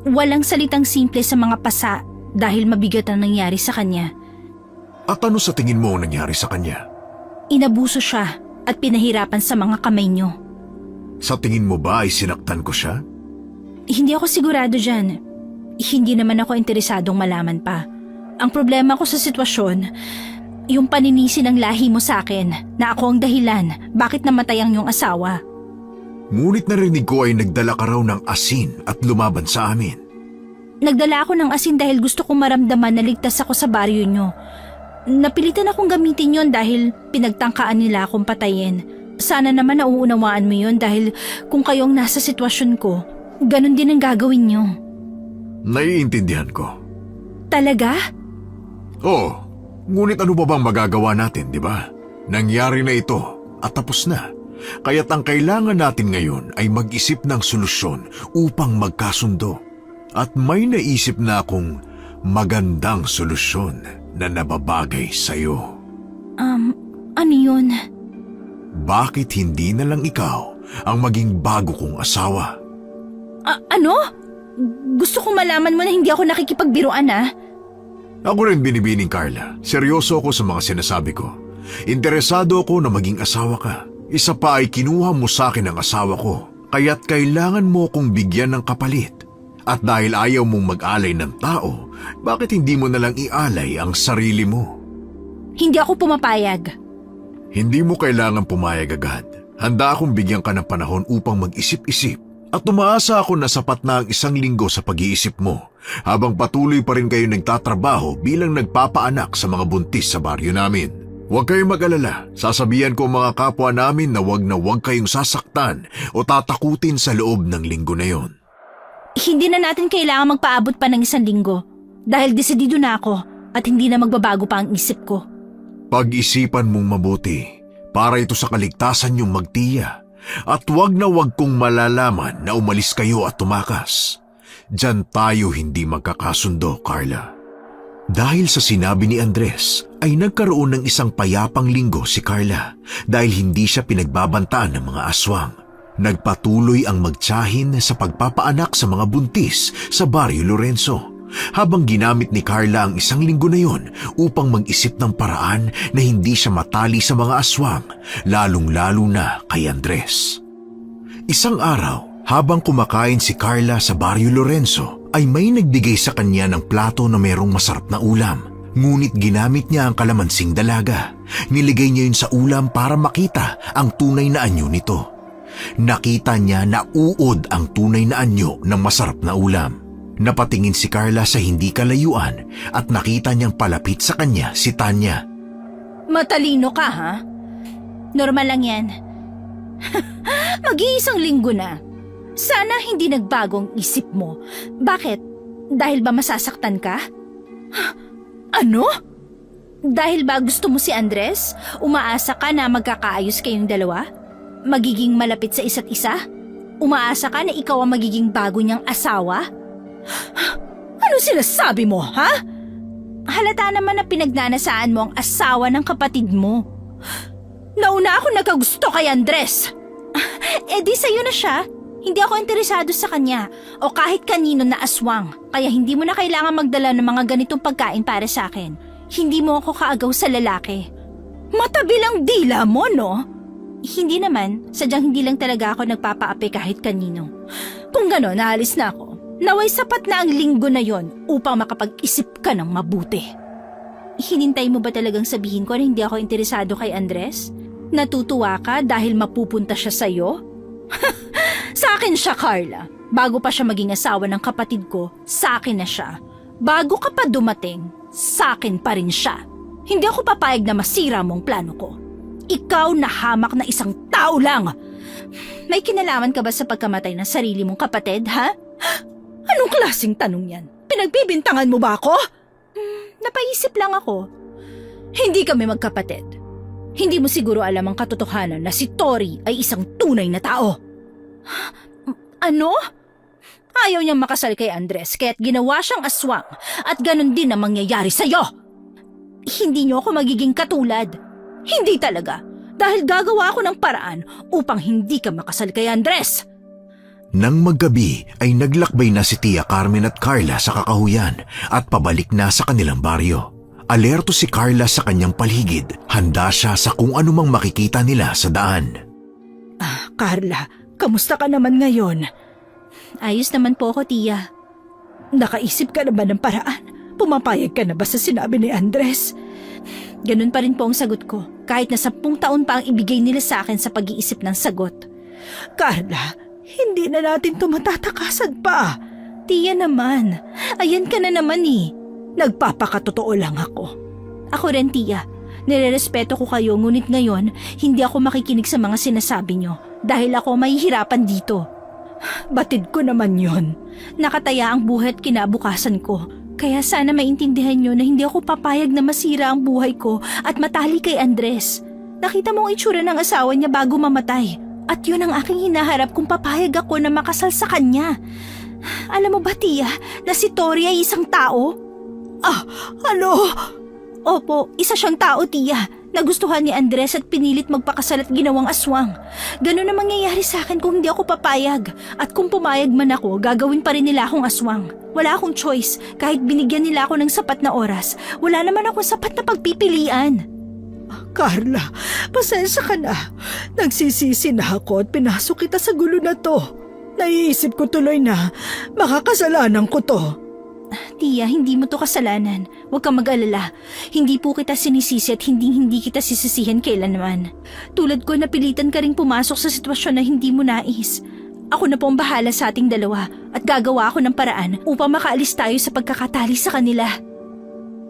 Walang salitang simple sa mga pasa dahil mabigat ang nangyari sa kanya. At ano sa tingin mo ang nangyari sa kanya? Inabuso siya at pinahirapan sa mga kamay niyo. Sa tingin mo ba ay sinaktan ko siya? Hindi ako sigurado dyan. Hindi naman ako interesadong malaman pa. Ang problema ko sa sitwasyon, yung paninisi ng lahi mo sa akin na ako ang dahilan bakit namatay ang iyong asawa. Ngunit narinig ko ay nagdala ka raw ng asin at lumaban sa amin. Nagdala ako ng asin dahil gusto kong maramdaman na ligtas ako sa baryo nyo. Napilitan akong gamitin yon dahil pinagtangkaan nila akong patayin. Sana naman nauunawaan mo yun dahil kung kayong nasa sitwasyon ko, ganun din ang gagawin nyo. Naiintindihan ko. Talaga? Oo, ngunit ano ba bang magagawa natin, di ba? Nangyari na ito at tapos na. Kaya't ang kailangan natin ngayon ay mag-isip ng solusyon upang magkasundo. At may naisip na akong magandang solusyon na nababagay sa'yo. Ano yun? Bakit hindi na lang ikaw ang maging bago kong asawa? Ano? Gusto kong malaman mo na hindi ako nakikipagbiruan Ako rin binibining Carla. Seryoso ako sa mga sinasabi ko. Interesado ako na maging asawa ka. Isa pa ay kinuha mo sa akin ang asawa ko, kaya't kailangan mo kong bigyan ng kapalit. At dahil ayaw mong mag-alay ng tao, bakit hindi mo nalang ialay ang sarili mo? Hindi ako pumapayag. Hindi mo kailangan pumayag agad. Handa akong bigyan ka ng panahon upang mag-isip-isip. At umaasa ako na sapat na ang 1 linggo sa pag-iisip mo, habang patuloy pa rin kayo nagtatrabaho bilang nagpapaanak sa mga buntis sa baryo namin. Huwag kayong mag-alala, sasabihan ko ang mga kapwa namin na huwag kayong sasaktan o tatakutin sa loob ng linggo na yon. Hindi na natin kailangan magpaabot pa ng 1 linggo dahil desidido na ako at hindi na magbabago pa ang isip ko. Pag-isipan mong mabuti para ito sa kaligtasan niyong magtiya at huwag kong malalaman na umalis kayo at tumakas. Diyan tayo hindi magkakasundo, Carla. Dahil sa sinabi ni Andres, ay nagkaroon ng isang payapang linggo si Carla dahil hindi siya pinagbabantaan ng mga aswang. Nagpatuloy ang magtiyahin sa pagpapaanak sa mga buntis sa Baryo Lorenzo, habang ginamit ni Carla ang 1 linggo na yon upang mag-isip ng paraan na hindi siya matali sa mga aswang, lalong-lalo na kay Andres. Isang araw, habang kumakain si Carla sa Baryo Lorenzo, ay may nagbigay sa kanya ng plato na merong masarap na ulam. Ngunit ginamit niya ang kalamansing dalaga. Niligay niya yun sa ulam para makita ang tunay na anyo nito. Nakita niya na uod ang tunay na anyo ng masarap na ulam. Napatingin si Carla sa hindi kalayuan at nakita niyang palapit sa kanya si Tanya. Matalino ka, ha? Normal lang yan. Mag-iisang linggo na. Sana hindi nagbagong isip mo. Bakit? Dahil ba masasaktan ka? Ano? Dahil ba gusto mo si Andres? Umaasa ka na magkakaayos kayong dalawa? Magiging malapit sa isa't isa? Umaasa ka na ikaw ang magiging bago niyang asawa? Ano sinasabi mo, ha? Halata naman na pinagnanasaan mo ang asawa ng kapatid mo. Nauna ako nagkagusto kay Andres. Di sa'yo na siya. Hindi ako interesado sa kanya o kahit kanino na aswang. Kaya hindi mo na kailangan magdala ng mga ganitong pagkain para sa akin. Hindi mo ako kaagaw sa lalaki. Matabilang dila mo, no? Hindi naman. Sadyang hindi lang talaga ako nagpapaapi kahit kanino. Kung gano'n, naalis na ako. Naway sapat na ang linggo na yon upang makapag-isip ka ng mabuti. Hinintay mo ba talagang sabihin ko na hindi ako interesado kay Andres? Natutuwa ka dahil mapupunta siya sa'yo? Sa akin siya, Carla. Bago pa siya maging asawa ng kapatid ko, sa akin na siya. Bago ka pa dumating, sa akin pa rin siya. Hindi ako papayag na masira mo ang plano ko. Ikaw na hamak na isang tao lang. May kinalaman ka ba sa pagkamatay ng sarili mong kapatid, ha? Anong klaseng tanong yan? Pinagbibintangan mo ba ako? Napaisip lang ako. Hindi kami magkapatid. Hindi mo siguro alam ang katotohanan na si Tori ay isang tunay na tao. Ano? Ayaw niyang makasal kay Andres kaya't ginawa siyang aswang at ganun din ang mangyayari sa'yo. Hindi niyo ako magiging katulad. Hindi talaga. Dahil gagawa ako ng paraan upang hindi ka makasal kay Andres. Nang maggabi ay naglakbay na si Tia Carmen at Carla sa kakahuyan at pabalik na sa kanilang baryo. Alerto si Carla sa kanyang paligid, handa siya sa kung anumang makikita nila sa daan. Carla, kamusta ka naman ngayon? Ayos naman po ako, Tia. Nakaisip ka na ba ng paraan? Pumapayag ka na ba sa sinabi ni Andres? Ganun pa rin po ang sagot ko, kahit na 10 taon pa ang ibigay nila sa akin sa pag-iisip ng sagot. Carla, hindi na natin ito matatakasan pa. Tia naman, ayan ka na naman eh. Nagpapakatotoo lang ako. Ako rin, Tia. Nirerespeto ko kayo, ngunit ngayon, hindi ako makikinig sa mga sinasabi nyo dahil ako mahihirapan dito. Batid ko naman yon. Nakataya ang buhay at kinabukasan ko. Kaya sana maintindihan nyo na hindi ako papayag na masira ang buhay ko at matali kay Andres. Nakita mo ang itsura ng asawa niya bago mamatay. At yun ang aking hinaharap kung papayag ako na makasal sa kanya. Alam mo ba, Tia, na si Tori ay isang tao? Ano? Opo, isa siyang tao, Tia. Nagustuhan ni Andres at pinilit magpakasal at ginawang aswang. Ganun ang mangyayari sa akin kung hindi ako papayag. At kung pumayag man ako, gagawin pa rin nila akong aswang. Wala akong choice. Kahit binigyan nila ako ng sapat na oras, wala naman akong sapat na pagpipilian. Carla, pasensya ka na. Nagsisisi na ako at pinasok kita sa gulo na to. Naiisip ko tuloy na makakasalanan ko to. Tia, hindi mo to kasalanan. Huwag kang mag-alala. Hindi po kita sinisisi at hindi kita sisisihan kailanman. Tulad ko, napilitan ka ring pumasok sa sitwasyon na hindi mo nais. Ako na po ang bahala sa ating dalawa at gagawa ako ng paraan upang makaalis tayo sa pagkakatali sa kanila.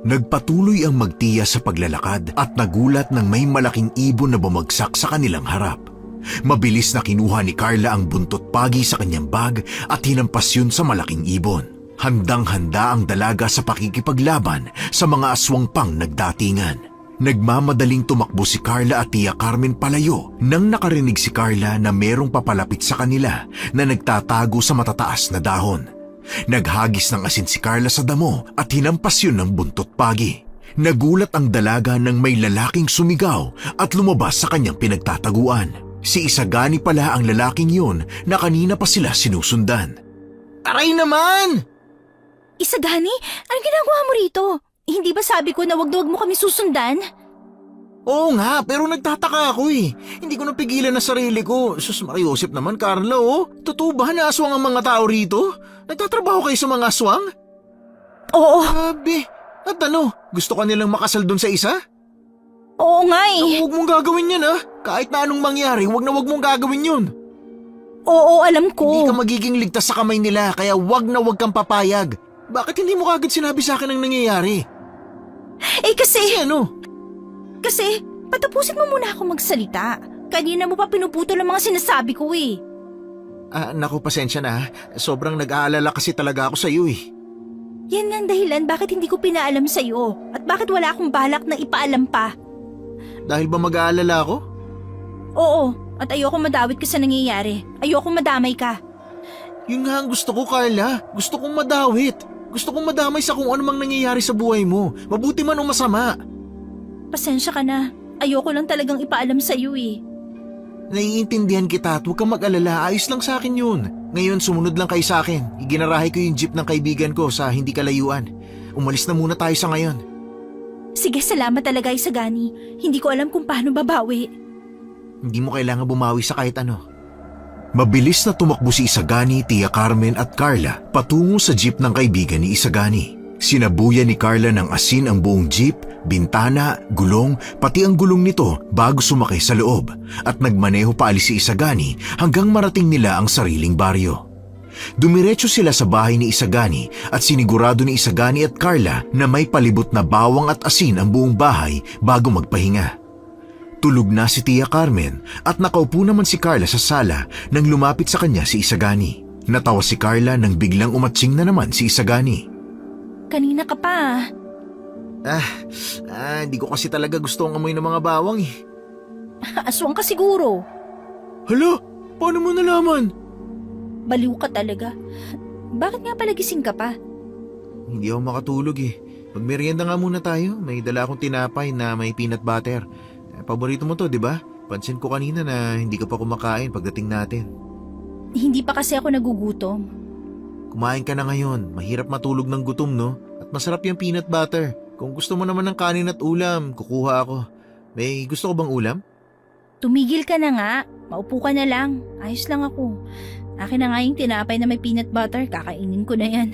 Nagpatuloy ang magtiya sa paglalakad at nagulat nang may malaking ibon na bumagsak sa kanilang harap. Mabilis na kinuha ni Carla ang buntot pagi sa kanyang bag at hinampas yun sa malaking ibon. Handang-handa ang dalaga sa pakikipaglaban sa mga aswang pang nagdatingan. Nagmamadaling tumakbo si Carla at Tia Carmen palayo nang nakarinig si Carla na merong papalapit sa kanila na nagtatago sa matataas na dahon. Naghagis ng asin si Carla sa damo at hinampas yun ng buntot pagi. Nagulat ang dalaga nang may lalaking sumigaw at lumabas sa kanyang pinagtataguan. Si Isagani pala ang lalaking yun na kanina pa sila sinusundan. Aray naman! Isagani, anong ginagawa mo rito? Hindi ba sabi ko na wag mo kami susundan? Oo nga, pero nagtataka ako eh. Hindi ko napigilan na sarili ko. Sus Mariosep naman, Carla oh. Totoo ba na aswang ang mga tao rito? Nagtatrabaho kayo sa mga aswang? Oo, Sabi, at ano, gusto ka nilang makasal dun sa isa? Oo nga eh. Huwag mong gagawin yan ah. Kahit na anong mangyari, huwag mong gagawin yun. Oo, alam Hindi ko. ka magiging ligtas sa kamay nila, kaya huwag kang papayag. Bakit hindi mo kagad sinabi sa akin ang nangyayari? Kasi ano? Patapusin mo muna ako magsalita. Kanina mo pa pinuputol ang mga sinasabi ko eh. Naku, pasensya na. Sobrang nag-aalala kasi talaga ako sa iyo eh. Yan nga ang dahilan bakit hindi ko pinaalam sa'yo at bakit wala akong balak na ipaalam pa. Dahil ba mag-aalala ako? Oo, at ayoko madawit ka sa nangyayari. Ayoko madamay ka. Yun nga ang gusto ko, Carla. Gusto kong madawit. Gusto kong madamay sa kung ano mang nangyayari sa buhay mo. Mabuti man o masama. Pasensya ka na. Ayoko lang talagang ipaalam sa'yo eh. Naiintindihan kita at huwag kang mag-alala. Ayos lang sa akin yun. Ngayon, sumunod lang kayo sa akin. Iginarahe ko yung jeep ng kaibigan ko sa hindi kalayuan. Umalis na muna tayo sa ngayon. Sige, salamat talaga Isagani. Hindi ko alam kung paano babawi. Hindi mo kailangan bumawi sa kahit ano. Mabilis na tumakbo si Isagani, Tia Carmen at Carla patungo sa jeep ng kaibigan ni Isagani. Sinabuyan ni Carla ng asin ang buong jeep, bintana, gulong, pati ang gulong nito bago sumakay sa loob at nagmaneho paalis si Isagani hanggang marating nila ang sariling baryo. Dumiretso sila sa bahay ni Isagani at sinigurado ni Isagani at Carla na may palibot na bawang at asin ang buong bahay bago magpahinga. Tulog na si Tia Carmen at nakaupo naman si Carla sa sala nang lumapit sa kanya si Isagani. Natawa si Carla nang biglang umatsing na naman si Isagani. Kanina ka pa. Hindi ko kasi talaga gusto ang amoy ng mga bawang eh. Aswang ka siguro. Hala, paano mo nalaman? Baliw ka talaga. Bakit nga pala gising ka pa? Hindi ako makatulog eh. Magmerienda nga muna tayo. May dala akong tinapay na may peanut butter. Paborito mo to, di ba? Pansin ko kanina na hindi ka pa kumakain pagdating natin. Hindi pa kasi ako nagugutom. Kumain ka na ngayon. Mahirap matulog ng gutom, no? At masarap yung peanut butter. Kung gusto mo naman ng kanin at ulam, kukuha ako. May gusto ko bang ulam? Tumigil ka na nga. Maupo ka na lang. Ayos lang ako. Akin na nga yung tinapay na may peanut butter. Kakainin ko na yan.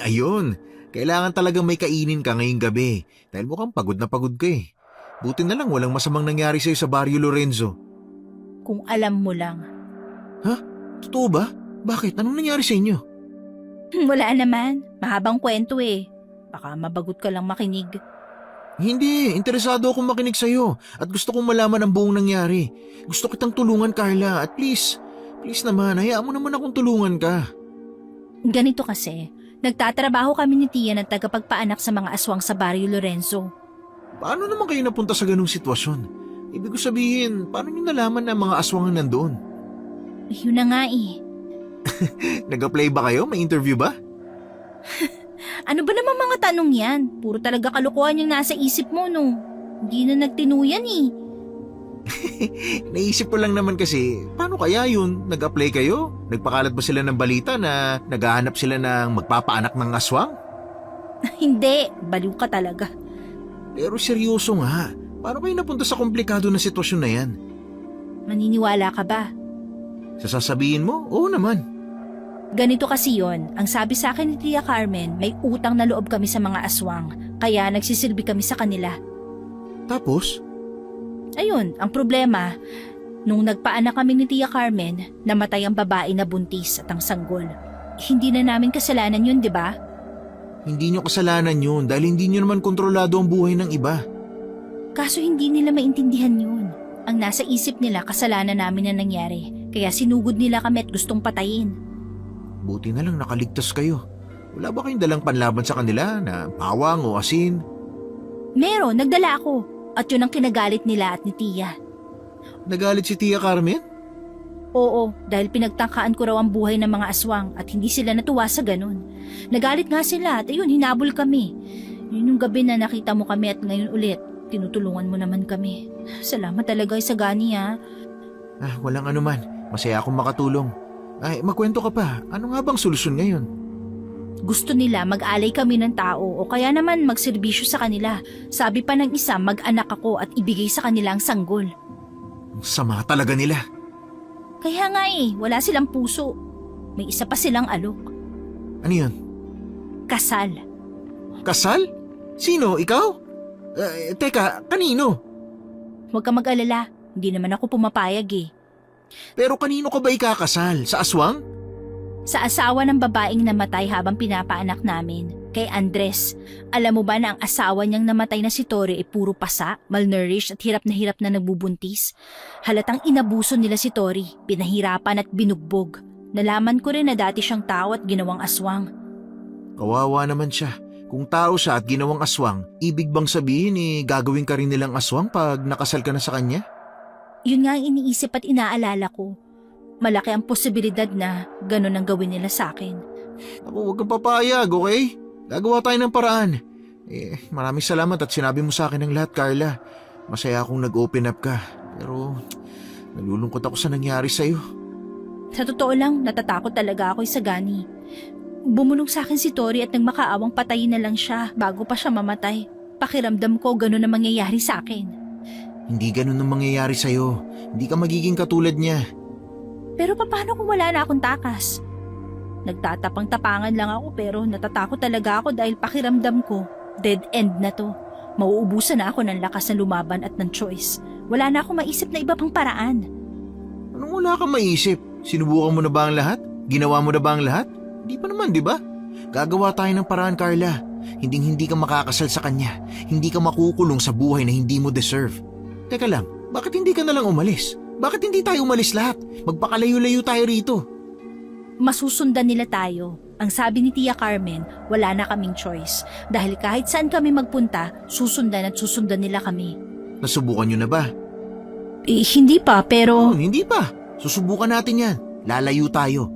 Ayun. Kailangan talagang may kainin ka ngayong gabi. Dahil mukhang pagod na pagod ka eh. Buti na lang walang masamang nangyari sa'yo sa Barrio Lorenzo. Kung alam mo lang. Totoo ba? Bakit? Anong nangyari sa inyo? Wala naman. Mahabang kwento eh. Baka mabagot ka lang makinig. Hindi, interesado akong makinig sa'yo at gusto kong malaman ang buong nangyari. Gusto kitang tulungan, Carla, at please naman, hayaan mo naman akong tulungan ka. Ganito kasi, nagtatrabaho kami ni Tia ng tagapagpaanak sa mga aswang sa Barrio Lorenzo. Paano naman kayo napunta sa ganung sitwasyon? Ibig ko sabihin, paano niyo nalaman na mga aswang ang nandoon? Yun na nga eh. Nag-apply ba kayo? May interview ba? Ano ba naman mga tanong yan? Puro talaga kalokohan yung nasa isip mo no. Hindi na nagtinuyan eh. Naisip ko lang naman kasi, paano kaya yun? Nag-apply kayo? Nagpakalat ba sila ng balita na naghahanap sila ng magpapaanak ng aswang? Hindi, baliw ka talaga. Pero seryoso nga, paano kayo napunta sa komplikado na sitwasyon na yan? Maniniwala ka ba? Sasabihin mo? Oo naman. Ganito kasi yon, ang sabi sa akin ni Tia Carmen, may utang na loob kami sa mga aswang, kaya nagsisilbi kami sa kanila. Tapos? Ayun, ang problema, nung nagpaanak kami ni Tia Carmen, namatay ang babae na buntis at ang sanggol. Hindi na namin kasalanan yun, di ba? Hindi nyo kasalanan yun dahil hindi nyo naman kontrolado ang buhay ng iba. Kaso hindi nila maintindihan yun. Ang nasa isip nila kasalanan namin na nangyari, kaya sinugod nila kami at gustong patayin. Buti na lang nakaligtas kayo. Wala ba kayong dalang panlaban sa kanila na bawang o asin? Meron, nagdala ako. At yun ang kinagalit nila at ni Tia. Nagalit si Tia Carmen? Oo, dahil pinagtangkaan ko raw ang buhay ng mga aswang at hindi sila natuwa sa ganun. Nagalit nga sila at ayun, hinabol kami. Yun yung gabi na nakita mo kami at ngayon ulit, tinutulungan mo naman kami. Salamat talaga sa gani ha. Walang anuman. Masaya akong makatulong. Ay, magkwento ka pa. Ano nga bang solusyon ngayon? Gusto nila mag-alay kami ng tao o kaya naman magserbisyo sa kanila. Sabi pa ng isa, mag-anak ako at ibigay sa kanila ang sanggol. Ang sama talaga nila. Kaya nga eh, wala silang puso. May isa pa silang alok. Ano yun? Kasal. Kasal? Sino? Ikaw? Teka, kanino? Huwag ka mag-alala, hindi naman ako pumapayag eh. Pero kanino ka ba ikakasal? Sa aswang? Sa asawa ng babaeng namatay habang pinapaanak namin, kay Andres. Alam mo ba na ang asawa niyang namatay na si Tori ay puro pasa, malnourished at hirap na nagbubuntis? Halatang inabuso nila si Tori, pinahirapan at binugbog. Nalaman ko rin na dati siyang tao at ginawang aswang. Kawawa naman siya. Kung tao siya at ginawang aswang, ibig bang sabihin gagawin ka rin nilang aswang pag nakasal ka na sa kanya? Yun nga ang iniisip at inaalala ko. Malaki ang posibilidad na ganun ang gawin nila sa akin. Ako, huwag kang papayag, okay? Gagawa tayo ng paraan. Maraming salamat at sinabi mo sa akin ang lahat, Carla. Masaya akong nag-open up ka. Pero, nalulungkot ako sa nangyari sa'yo. Sa totoo lang, natatakot talaga ako sa gani. Bumulong sa akin si Tori at nang makaawang patayin na lang siya bago pa siya mamatay. Pakiramdam ko ganun ang mangyayari sa akin. Hindi ganun ang mangyayari sa'yo. Hindi ka magiging katulad niya. Pero paano kung wala na akong takas? Nagtatapang-tapangan lang ako pero natatakot talaga ako dahil pakiramdam ko, dead end na to. Mauubusan na ako ng lakas na lumaban at ng choice. Wala na akong maisip na iba pang paraan. Anong wala kang maisip? Sinubukan mo na ba ang lahat? Ginawa mo na ba ang lahat? Hindi pa naman, di ba? Gagawa tayo ng paraan, Carla. Hindi ka makakasal sa kanya. Hindi ka makukulong sa buhay na hindi mo deserve. Teka lang, bakit hindi ka nalang umalis? Bakit hindi tayo umalis lahat? Magpakalayo-layo tayo rito. Masusundan nila tayo. Ang sabi ni Tia Carmen, wala na kaming choice. Dahil kahit saan kami magpunta, susundan at susundan nila kami. Nasubukan nyo na ba? Hindi pa, pero... Hindi pa. Susubukan natin yan. Lalayo tayo.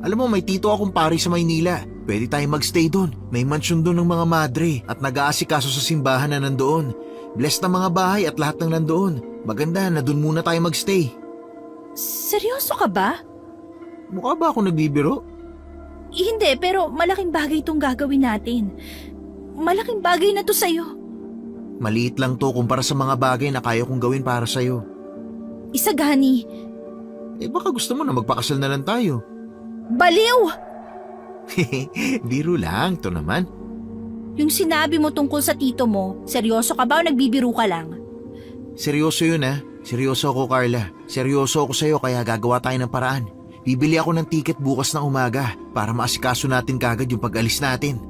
Alam mo, may tito akong pari sa Maynila. Pwede tayo magstay doon. May mansyon doon ng mga madre at nag-aasikaso sa simbahan na nandoon. Blessed na mga bahay at lahat ng nandoon. Maganda na doon muna tayo magstay. Seryoso ka ba? Mukha ba ako nagbibiro? Hindi, pero malaking bagay itong gagawin natin. Malaking bagay na to sa'yo. Maliit lang to kumpara sa mga bagay na kaya kong gawin para sa'yo. Isagani, Baka gusto mo na magpakasal na lang tayo. baliw! Biro lang, to naman. Yung sinabi mo tungkol sa tito mo, seryoso ka ba o nagbibiro ka lang? Seryoso yun Seryoso ako, Carla. Seryoso ako sa'yo kaya gagawa tayo ng paraan. Bibili ako ng tiket bukas ng umaga para maasikaso natin kagad yung pag-alis natin.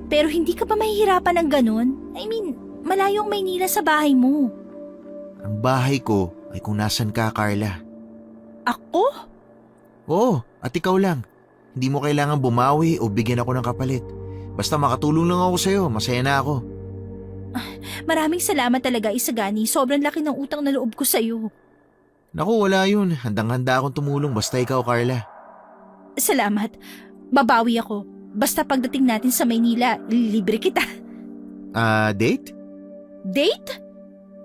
Pero hindi ka ba mahihirapan ng ganun? I mean, malayong Maynila sa bahay mo. Ang bahay ko ay kung nasan ka, Carla. Ako? Oo, at ikaw lang. Hindi mo kailangan bumawi o bigyan ako ng kapalit. Basta makatulong lang ako sa'yo, masaya na ako. Maraming salamat talaga, Isagani. Sobrang laki ng utang na loob ko sa'yo. Naku, wala yun. Handang-handa akong tumulong basta ikaw, Carla. Salamat. Babawi ako. Basta pagdating natin sa Maynila, libre kita. Date? Date?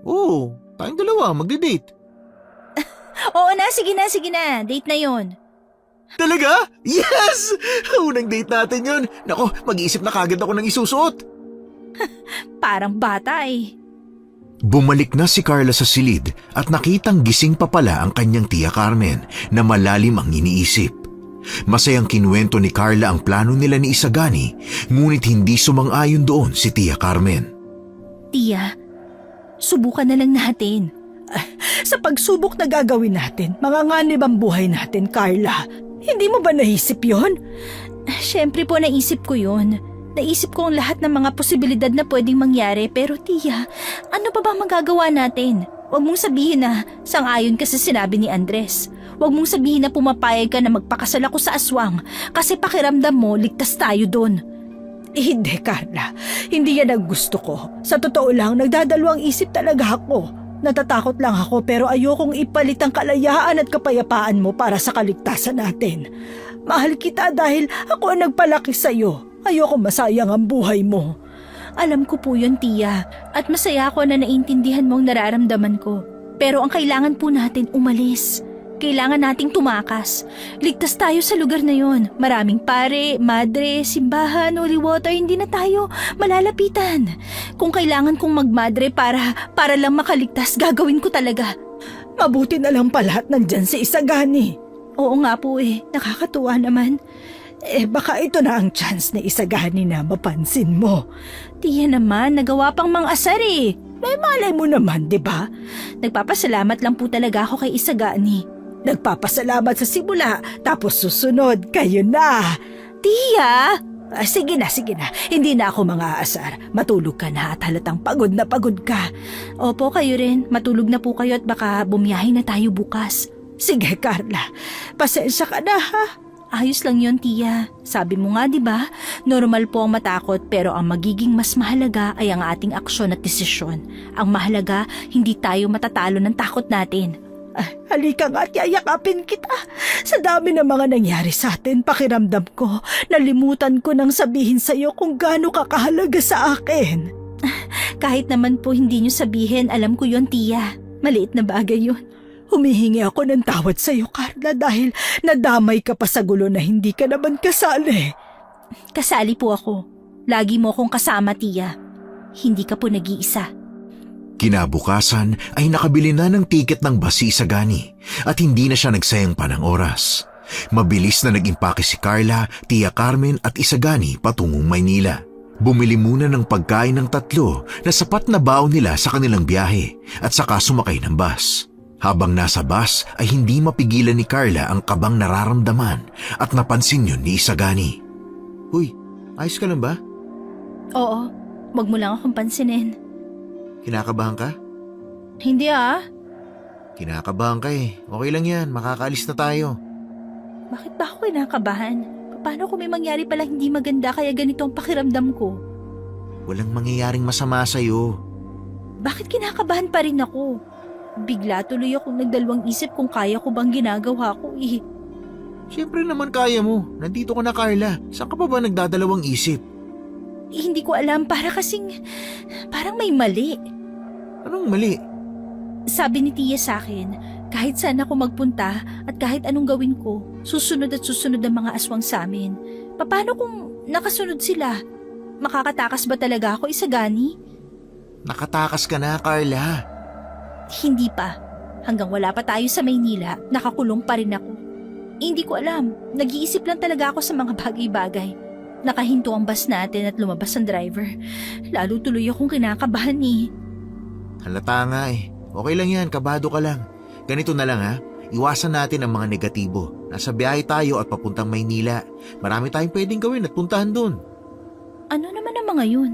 Oo, tayong dalawa, magde-date. Oo na, sige na. Date na yon. Talaga? Yes! Unang date natin yun. Naku, mag-iisip na kagad ako ng isusuot. Parang bata eh. Bumalik na si Carla sa silid at nakitang gising pa pala ang kanyang tiya Carmen na malalim ang iniisip. Masayang kinuwento ni Carla ang plano nila ni Isagani, ngunit hindi sumang-ayon doon si tiya Carmen. Tiya, subukan na lang natin. Sa pagsubok na gagawin natin, manganganib ang buhay natin, Carla. Hindi mo ba naisip yon? Siyempre po naisip ko yun. Naisip ko ang lahat ng mga posibilidad na pwedeng mangyari, pero tiya, ano pa ba magagawa natin? Huwag mong sabihin na sang-ayon ka sa sinabi ni Andres. Huwag mong sabihin na pumapayag ka na magpakasal ako sa aswang kasi pakiramdam mo ligtas tayo doon. Hindi, Carla. Hindi yan ang gusto ko. Sa totoo lang, nagdadalawang isip talaga ako. Natatakot lang ako pero ayokong ipalit ang kalayaan at kapayapaan mo para sa kaligtasan natin. Mahal kita dahil ako ang nagpalaki sa'yo. Ayoko masayang ang buhay mo. Alam ko po yun, tiya, at masaya ako na naintindihan mo ang nararamdaman ko. Pero ang kailangan po natin umalis. Kailangan nating tumakas. Ligtas tayo sa lugar na yon. Maraming pare, madre, simbahan, holy water, hindi na tayo malalapitan. Kung kailangan kong magmadre para lang makaligtas, gagawin ko talaga. Mabuti na lang pala at nandyan si Isagani. Oo nga po nakakatuwa naman. Baka ito na ang chance ni Isagani na mapansin mo. Tiya naman, nagawa pang mang-asar May malay mo naman, di ba? Nagpapasalamat lang po talaga ako kay Isagani. Nagpapasalamat sa simula, tapos susunod, kayo na. Tiya! Sige na. Hindi na ako mang-aasar. Matulog ka na at halatang pagod na pagod ka. Opo, kayo rin. Matulog na po kayo at baka bumiyahe na tayo bukas. Sige, Carla. Pasensya ka na, ha? Ayos lang yon, tiya. Sabi mo nga, di ba? Normal po ang matakot pero ang magiging mas mahalaga ay ang ating aksyon at desisyon. Ang mahalaga, hindi tayo matatalo ng takot natin. Halika nga at yayakapin kita. Sa dami ng mga nangyari sa atin, pakiramdam ko, nalimutan ko nang sabihin sa'yo kung gaano ka kahalaga sa akin. Kahit naman po hindi nyo sabihin, alam ko yon, tiya. Maliit na bagay yun. Humihingi ako ng tawad sa'yo, Carla, dahil nadamay ka pa sa gulo na hindi ka naman kasali. Kasali po ako. Lagi mo akong kasama, tiya. Hindi ka po nag-iisa. Kinabukasan ay nakabili na ng tiket ng bus si Isagani at hindi na siya nagsayang pa ng oras. Mabilis na nag-impake si Carla, tiya Carmen at Isagani patungong Maynila. Bumili muna ng pagkain ng tatlo na sapat na baon nila sa kanilang biyahe at saka sumakay ng bus. Habang nasa bus ay hindi mapigilan ni Carla ang kabang nararamdaman at napansin yun ni Isagani. Uy, ayos ka lang ba? Oo, wag mo lang akong pansinin. Kinakabahan ka? Hindi Kinakabahan ka Okay lang yan, makakaalis na tayo. Bakit ba ako kinakabahan? Paano kung may mangyari pala hindi maganda kaya ganito ang pakiramdam ko? Walang mangyayaring masama sa'yo. Bakit kinakabahan pa rin ako? Bigla tuloy akong nagdalawang isip kung kaya ko bang ginagawa ko Siyempre naman kaya mo. Nandito ka na, Carla. Saan ka pa ba nagdadalawang isip? Hindi ko alam, parang may mali. Anong mali? Sabi ni Tia sa akin, Kahit saan ako magpunta at kahit anong gawin ko, susunod at susunod ang mga aswang sa amin. Paano kung nakasunod sila? Makakatakas ba talaga ako, Isagani? Nakatakas ka na, Carla. Hindi pa. Hanggang wala pa tayo sa Maynila, nakakulong pa rin ako. Hindi ko alam. Nag-iisip lang talaga ako sa mga bagay-bagay. Nakahinto ang bus natin at lumabas ang driver. Lalo tuloy akong kinakabahan eh. Halata nga eh. Okay lang yan, kabado ka lang. Ganito na lang ha, iwasan natin ang mga negatibo. Nasa biyahe tayo at papuntang Maynila. Marami tayong pwedeng gawin at puntahan doon. Ano naman ang mga yun?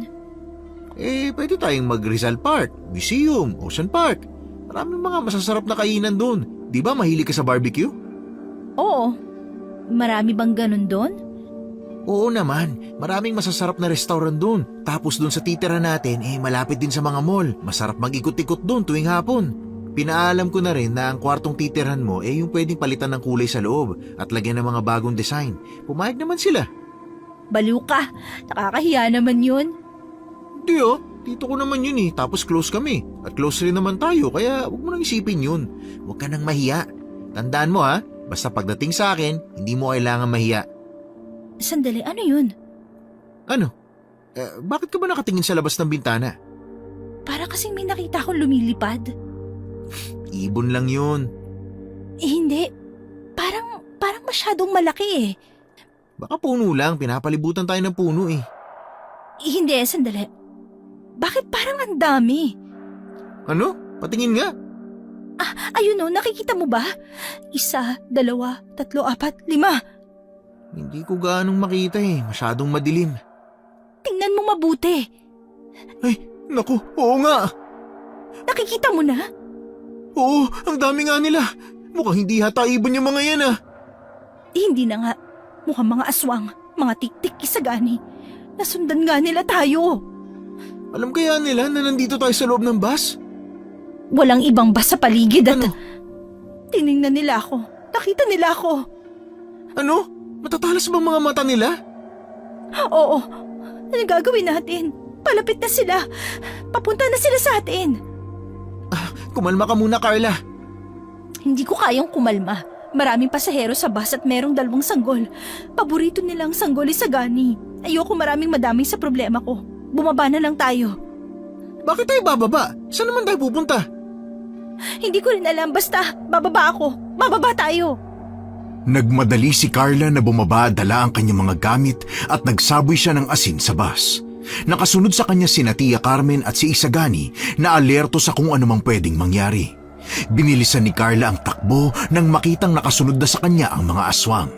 Pwede tayong mag-Rizal Park, Museum, Ocean Park. Maraming mga masasarap na kainan doon. Di ba mahilig ka sa barbecue? Oo. Marami bang ganun doon? Oo naman, maraming masasarap na restaurant doon. Tapos doon sa titira natin, malapit din sa mga mall. Masarap mag-ikot-ikot doon tuwing hapon. Pinaalam ko na rin na ang kwartong titirhan mo yung pwedeng palitan ng kulay sa loob at lagyan ng mga bagong design. Pumayag naman sila. Baliw ka. Nakakahiya naman yun. Di dito ko naman yun tapos close kami. At close rin naman tayo kaya huwag mo nang isipin yun. Huwag ka nang mahiya. Tandaan mo basta pagdating sa akin, hindi mo kailangan mahiya. Sandali, ano yun? Ano? Bakit ka ba nakatingin sa labas ng bintana? Para kasing may nakita akong lumilipad. Ibon lang yun. Hindi. Parang masyadong malaki eh. Baka puno lang, pinapalibutan tayo ng puno Hindi, sandali. Bakit parang ang dami? Ano? Patingin nga. Ayun nakikita mo ba? 1, 2, 3, 4, 5. Hindi ko gaanong makita masyadong madilim. Tingnan mo mabuti. Ay, naku, oo nga. Nakikita mo na? Oo, ang dami nga nila. Mukhang hindi hata ibon yung mga yan Hindi na nga. Mukhang mga aswang, mga tiktik, Isagani. Nasundan nga nila tayo. Alam kaya nila na nandito tayo sa loob ng bus? Walang ibang bus sa paligid at Ano? tiningnan nila ako. Nakita nila ako. Ano? Matatalas ba mga mata nila? Oo. Ano gagawin natin? Palapit na sila. Papunta na sila sa atin. Kumalma ka muna, Carla. Hindi ko kayang kumalma. Maraming pasahero sa bus at merong 2 sanggol. Paborito nilang sanggol, Isagani. Ayoko maraming madaming sa problema ko. Bumaba na lang tayo. Bakit tayo bababa? Saan naman tayo pupunta? Hindi ko rin alam. Basta, bababa ako. Bababa tayo. Nagmadali si Carla na bumaba, dala ang kanyang mga gamit at nagsaboy siya ng asin sa bus. Nakasunod sa kanya sina Tia Carmen at si Isagani na alerto sa kung anumang pwedeng mangyari. Binilisan ni Carla ang takbo nang makitang nakasunod na sa kanya ang mga aswang.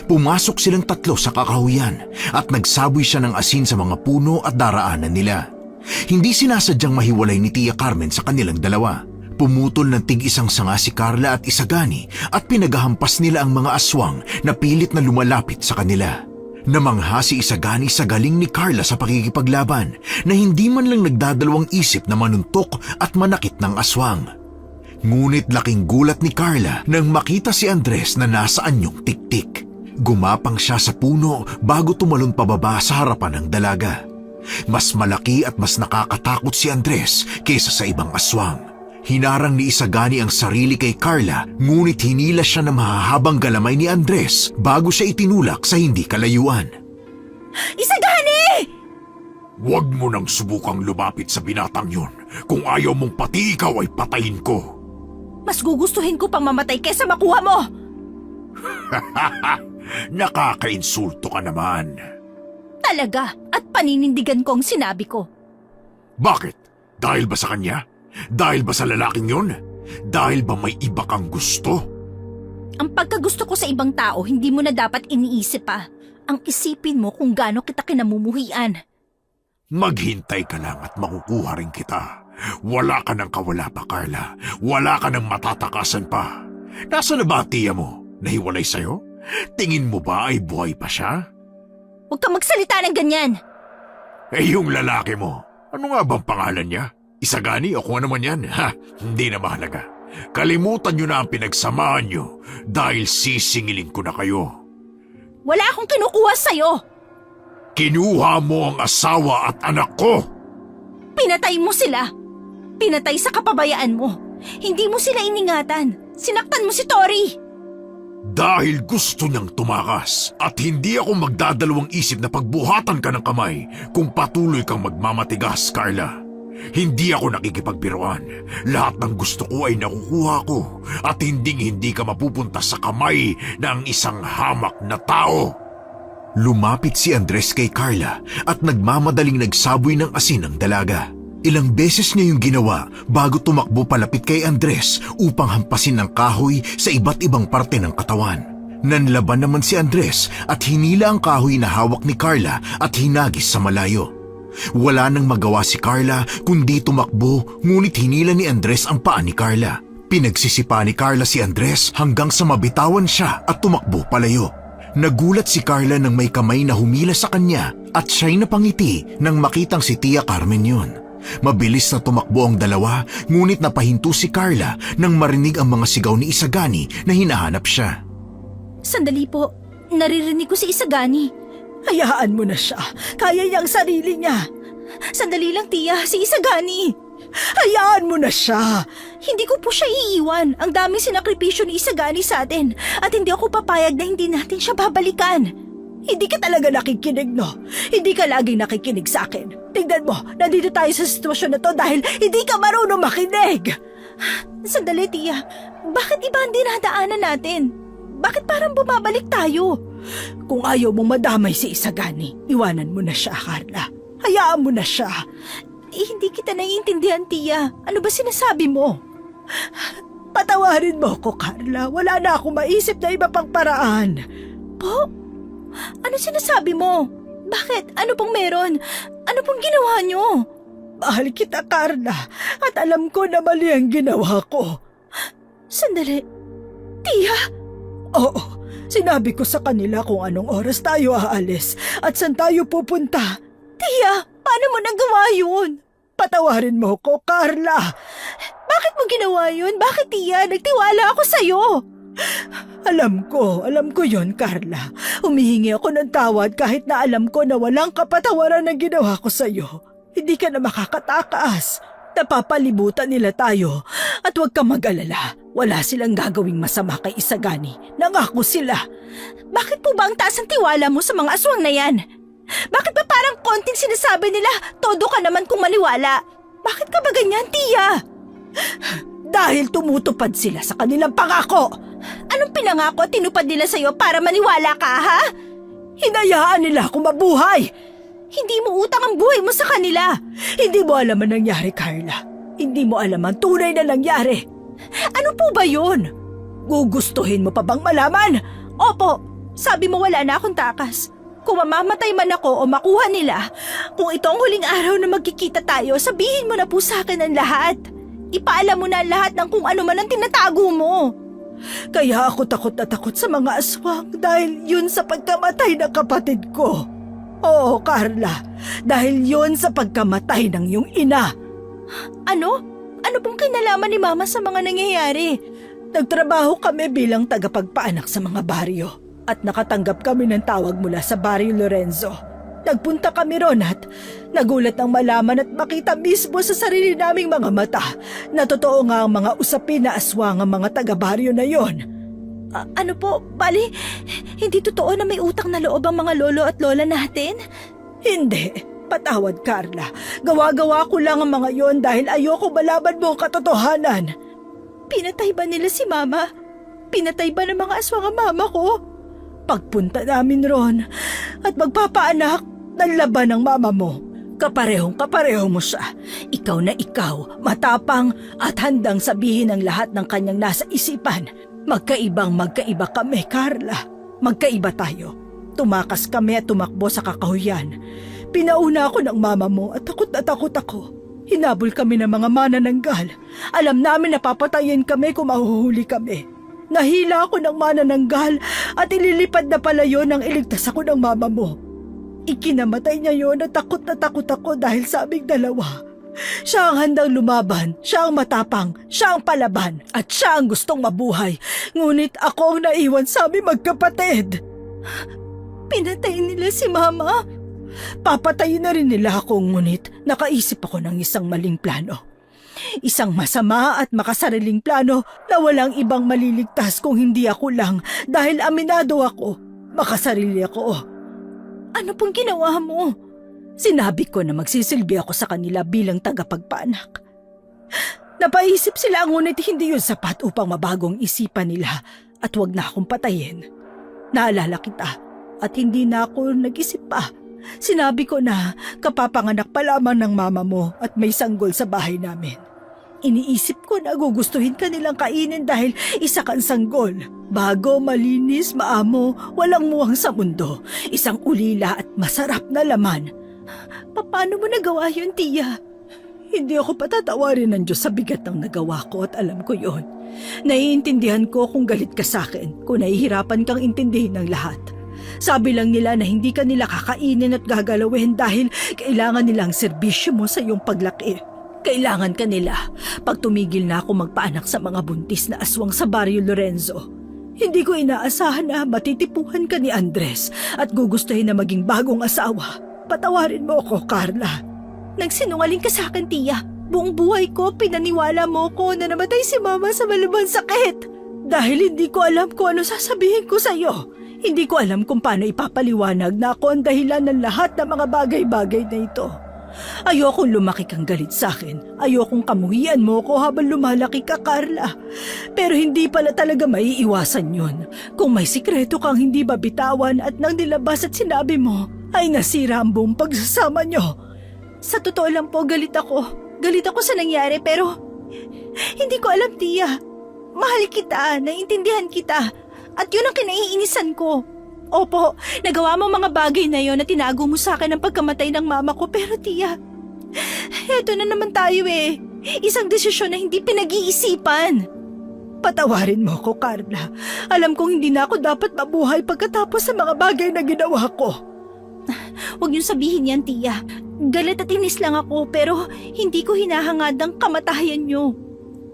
Pumasok silang 3 sa kakahuyan at nagsaboy siya ng asin sa mga puno at daraanan nila. Hindi sinasadyang mahiwalay ni Tia Carmen sa kanilang dalawa. Pumutol ng tig-isang sanga si Carla at Isagani at pinagahampas nila ang mga aswang na pilit na lumalapit sa kanila. Namangha si Isagani sa galing ni Carla sa pakikipaglaban na hindi man lang nagdadalawang isip na manuntok at manakit ng aswang. Ngunit laking gulat ni Carla nang makita si Andres na nasa anyong tiktik. Gumapang siya sa puno bago tumalon pababa sa harapan ng dalaga. Mas malaki at mas nakakatakot si Andres kaysa sa ibang aswang. Hinarang ni Isagani ang sarili kay Carla, ngunit hinila siya ng mahahabang galamay ni Andres bago siya itinulak sa hindi kalayuan. Isagani! Huwag mo nang subukang lumapit sa binatang yun. Kung ayaw mong pati ikaw ay patayin ko. Mas gugustuhin ko pang mamatay kesa makuha mo! Nakakainsulto ka naman. Talaga, at paninindigan ko ang sinabi ko. Bakit? Dahil ba sa kanya? Dahil ba sa lalaking yun? Dahil ba may iba kang gusto? Ang pagkagusto ko sa ibang tao, hindi mo na dapat iniisip pa. Ang isipin mo kung gaano kita kinamumuhian. Maghintay ka lang at makukuha rin kita. Wala ka ng kawala pa, Carla. Wala ka ng matatakasan pa. Nasaan na ba ang tiya mo? Nahiwalay sa'yo? Tingin mo ba ay buhay pa siya? Huwag kang magsalita ng ganyan! Yung lalaki mo, ano nga bang pangalan niya? Isagani o kung ano man yan? Hindi na mahalaga. Kalimutan niyo na ang pinagsamahan niyo dahil sisingilin ko na kayo. Wala akong kinukuha sa'yo! Kinuha mo ang asawa at anak ko! Pinatay mo sila! Pinatay sa kapabayaan mo! Hindi mo sila iningatan! Sinaktan mo si Tori! Dahil gusto niyang tumakas at hindi ako magdadalawang isip na pagbuhatan ka ng kamay kung patuloy kang magmamatigas, Carla. Hindi ako nakikipagbiruan. Lahat ng gusto ko ay nakukuha ko at hindi ka mapupunta sa kamay ng isang hamak na tao. Lumapit si Andres kay Carla at nagmamadaling nagsaboy ng asin ng dalaga. Ilang beses niya yung ginawa bago tumakbo palapit kay Andres upang hampasin ng kahoy sa iba't ibang parte ng katawan. Nanlaban naman si Andres at hinila ang kahoy na hawak ni Carla at hinagis sa malayo. Wala nang magawa si Carla kundi tumakbo, ngunit hinila ni Andres ang paa ni Carla. Pinagsisipa ni Carla si Andres hanggang sa mabitawan siya at tumakbo palayo. Nagulat si Carla nang may kamay na humila sa kanya at siya'y napangiti nang makitang si Tia Carmen yun. Mabilis na tumakbo ang dalawa, ngunit napahinto si Carla nang marinig ang mga sigaw ni Isagani na hinahanap siya. Sandali po, naririnig ko si Isagani. Hayaan mo na siya. Kaya niya ang sarili niya. Sandali lang, Tia, si Isagani. Hayaan mo na siya. Hindi ko po siya iiwan. Ang daming sinakripisyo ni Isagani sa atin at hindi ako papayag na hindi natin siya babalikan. Hindi ka talaga nakikinig, no? Hindi ka laging nakikinig sa akin. Tignan mo, nandito tayo sa sitwasyon na to dahil hindi ka marunong makinig. Sandali, Tia. Bakit iba ang dinadaanan natin? Bakit parang bumabalik tayo? Kung ayaw mong madamay si Isagani, iwanan mo na siya, Carla. Hayaan mo na siya. Hindi kita naiintindihan, Tia. Ano ba sinasabi mo? Patawarin mo ko, Carla. Wala na akong maisip na iba pang paraan. Po? Ano sinasabi mo? Bakit? Ano pong meron? Ano pong ginawa niyo? Mahal kita, Carla. At alam ko na mali ang ginawa ko. Sandali. Tia? Oo. Sinabi ko sa kanila kung anong oras tayo aalis at saan tayo pupunta. Tia, paano mo nagawa yun? Patawarin mo ko, Carla. Bakit mo ginawa yun? Bakit, Tia? Nagtiwala ako sa'yo. Alam ko yon, Carla. Humihingi ako ng tawad kahit na alam ko na walang kapatawaran ang ginawa ko sa'yo. Hindi ka na makakatakas. Napapalibutan nila tayo at huwag kang mag-alala. Wala silang gagawing masama kay Isagani. Nangako sila. Bakit po ba ang taas ang tiwala mo sa mga aswang na yan? Bakit ba parang konting sinasabi nila, todo ka naman kung maniwala? Bakit ka ba ganyan, Tia? Dahil tumutupad sila sa kanilang pangako. Anong pinangako at tinupad nila sa'yo para maniwala ka, ha? Hinayaan nila akong mabuhay. Hindi mo utang ang buhay mo sa kanila. Hindi mo alam ang nangyari, Carla. Hindi mo alam ang tunay na nangyari. Ano po ba yun? Gugustuhin mo pa bang malaman? Opo, sabi mo wala na akong takas. Kung mamamatay man ako o makuha nila, kung ito ang huling araw na magkikita tayo, sabihin mo na po sa akin ang lahat. Ipaalam mo na ang lahat ng kung ano man ang tinatago mo. Kaya ako takot na takot sa mga aswang dahil yun sa pagkamatay ng kapatid ko. Oo, Carla, dahil yun sa pagkamatay ng iyong ina. Ano? Ano pong kinalaman ni Mama sa mga nangyayari? Nagtrabaho kami bilang tagapagpaanak sa mga baryo at nakatanggap kami ng tawag mula sa Barrio Lorenzo. Nagpunta kami ron at nagulat ang malaman at makita mismo sa sarili naming mga mata na totoo nga ang mga usapin na aswang ang mga taga-baryo na yon. Ano po, bali, hindi totoo na may utang na loob ang mga lolo at lola natin? Hindi. Patawad, Carla. Gawa-gawa ko lang ang mga yon dahil ayoko malaman mo ang katotohanan. Pinatay ba nila si Mama? Pinatay ba ng mga aswang ang mama ko? Pagpunta namin ron at magpapaanak, nanlaban ng mama mo. Kapareho mo siya. Ikaw na ikaw, matapang at handang sabihin ang lahat ng kanyang nasa isipan. Magkaiba kami, Carla. Magkaiba tayo. Tumakas kami at tumakbo sa kakahuyan. Pinauna ako ng mama mo at takot na takot ako. Hinabol kami ng mga manananggal. Alam namin na papatayin kami kung mahuhuli kami. Nahila ako ng manananggal at ililipad na pala yun nang iligtas ako ng mama mo. Ikinamatay niya yon at takot na takot ako dahil sa aming dalawa. Siya ang handang lumaban, siya ang matapang, siya ang palaban, at siya ang gustong mabuhay. Ngunit ako ang naiwan sa aming magkapatid. Pinatay nila si Mama? Papatayin na rin nila ako, ngunit nakaisip ako ng isang maling plano. Isang masama at makasariling plano na walang ibang maliligtas kung hindi ako lang dahil aminado ako, makasarili ako. Ano pong ginawa mo? Sinabi ko na magsisilbi ako sa kanila bilang tagapagpaanak. Napaisip sila ngunit hindi yun sapat upang mabagong isipan nila at wag na akong patayin. Naalala kita at hindi na ako nag-isip pa. Sinabi ko na kapapanganak pa lamang ng mama mo at may sanggol sa bahay namin. Iniisip ko na gugustuhin ka nilang kainin dahil isa kang sanggol. Bago, malinis, maamo, walang muwang sa mundo. Isang ulila at masarap na laman. Paano mo nagawa yun, Tia? Hindi ako patatawarin ng Diyos sa bigat ng nagawa ko at alam ko yon. Naiintindihan ko kung galit ka sa akin, kung nahihirapan kang intindihin ng lahat. Sabi lang nila na hindi ka nila kakainin at gagalawin dahil kailangan nilang serbisyo mo sa iyong paglaki. Kailangan ka nila pag tumigil na ako magpaanak sa mga buntis na aswang sa Barrio Lorenzo. Hindi ko inaasahan na matitipuhan ka ni Andres at gugustuhin na maging bagong asawa. Patawarin mo ako, Carla. Nagsinungaling ka sa akin, Tia. Buong buhay ko, pinaniwala mo ko na namatay si Mama sa malubhang sakit. Dahil hindi ko alam kung ano sasabihin ko sa iyo. Hindi ko alam kung paano ipapaliwanag na ako ang dahilan ng lahat ng mga bagay-bagay na ito. Ayokong lumaki kang galit sa akin. Ayokong kamuhian mo ko habang lumalaki ka, Carla. Pero hindi pala talaga maiiwasan yun. Kung may sikreto kang hindi babitawan at nang nilabas at sinabi mo, ay nasira ang buong pagsasama nyo. Sa totoo lang po, galit ako. Galit ako sa nangyari pero hindi ko alam, Tia. Mahal kita, naiintindihan kita. At yun ang kinaiinisan ko. Opo, nagawa mo mga bagay na yon na tinago mo sa akin ang pagkamatay ng mama ko. Pero Tia, eto na naman tayo eh. Isang desisyon na hindi pinag-iisipan. Patawarin mo ko, Carla. Alam kong hindi na ako dapat mabuhay pagkatapos sa mga bagay na ginawa ko. Huwag niyong sabihin yan, Tia. Galit at inis lang ako pero hindi ko hinahangad ang kamatayan niyo.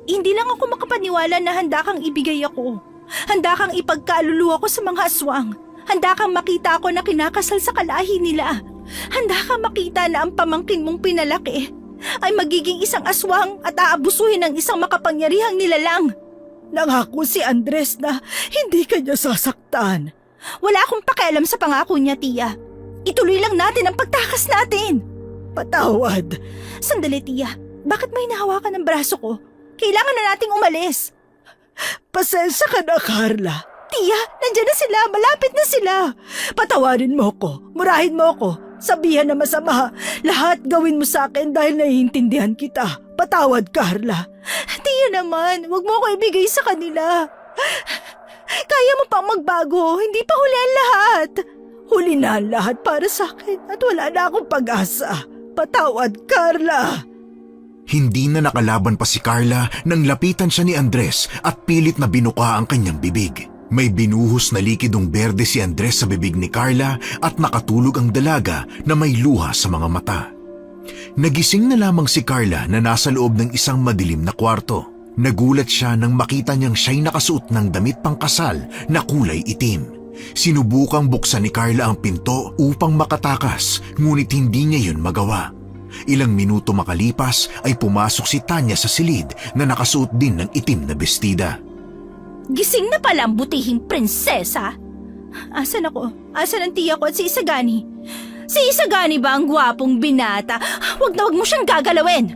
Hindi lang ako makapaniwala na handa kang ibigay ako. Handa kang ipagkaluluwa ko sa mga aswang. Handa kang makita ako na kinakasal sa kalahi nila. Handa kang makita na ang pamangkin mong pinalaki ay magiging isang aswang at aabusuhin ng isang makapangyarihang nilalang. Nangako si Andres na hindi ka niya sasaktan. Wala akong pakialam sa pangako niya, Tia. Ituloy lang natin ang pagtakas natin. Patawad. Sandali, Tia. Bakit may nahawakan ng braso ko? Kailangan na nating umalis. Pasensya ka na, Carla. Tia, nandyan na sila. Malapit na sila. Patawarin mo ko. Murahin mo ko. Sabihan na masama. Lahat gawin mo sa akin dahil naiintindihan kita. Patawad, Carla. Tia naman, wag mo ko ibigay sa kanila. Kaya mo pang magbago. Hindi pa huli ang lahat. Huli na ang lahat para sa akin at wala na akong pag-asa. Patawad, Carla. Hindi na nakalaban pa si Carla nang lapitan siya ni Andres at pilit na binuka ang kanyang bibig. May binuhos na likidong berde si Andres sa bibig ni Carla at nakatulog ang dalaga na may luha sa mga mata. Nagising na lamang si Carla na nasa loob ng isang madilim na kwarto. Nagulat siya nang makita niyang siya'y nakasuot ng damit pangkasal na kulay itim. Sinubukang buksan ni Carla ang pinto upang makatakas ngunit hindi niya yun magawa. Ilang minuto makalipas ay pumasok si Tanya sa silid na nakasuot din ng itim na bestida. Gising na pala ang butihing prinsesa. Asan ako? Asan ang tiya ko at si Isagani? Si Isagani ba ang gwapong binata? Wag na wag mo siyang gagalawin.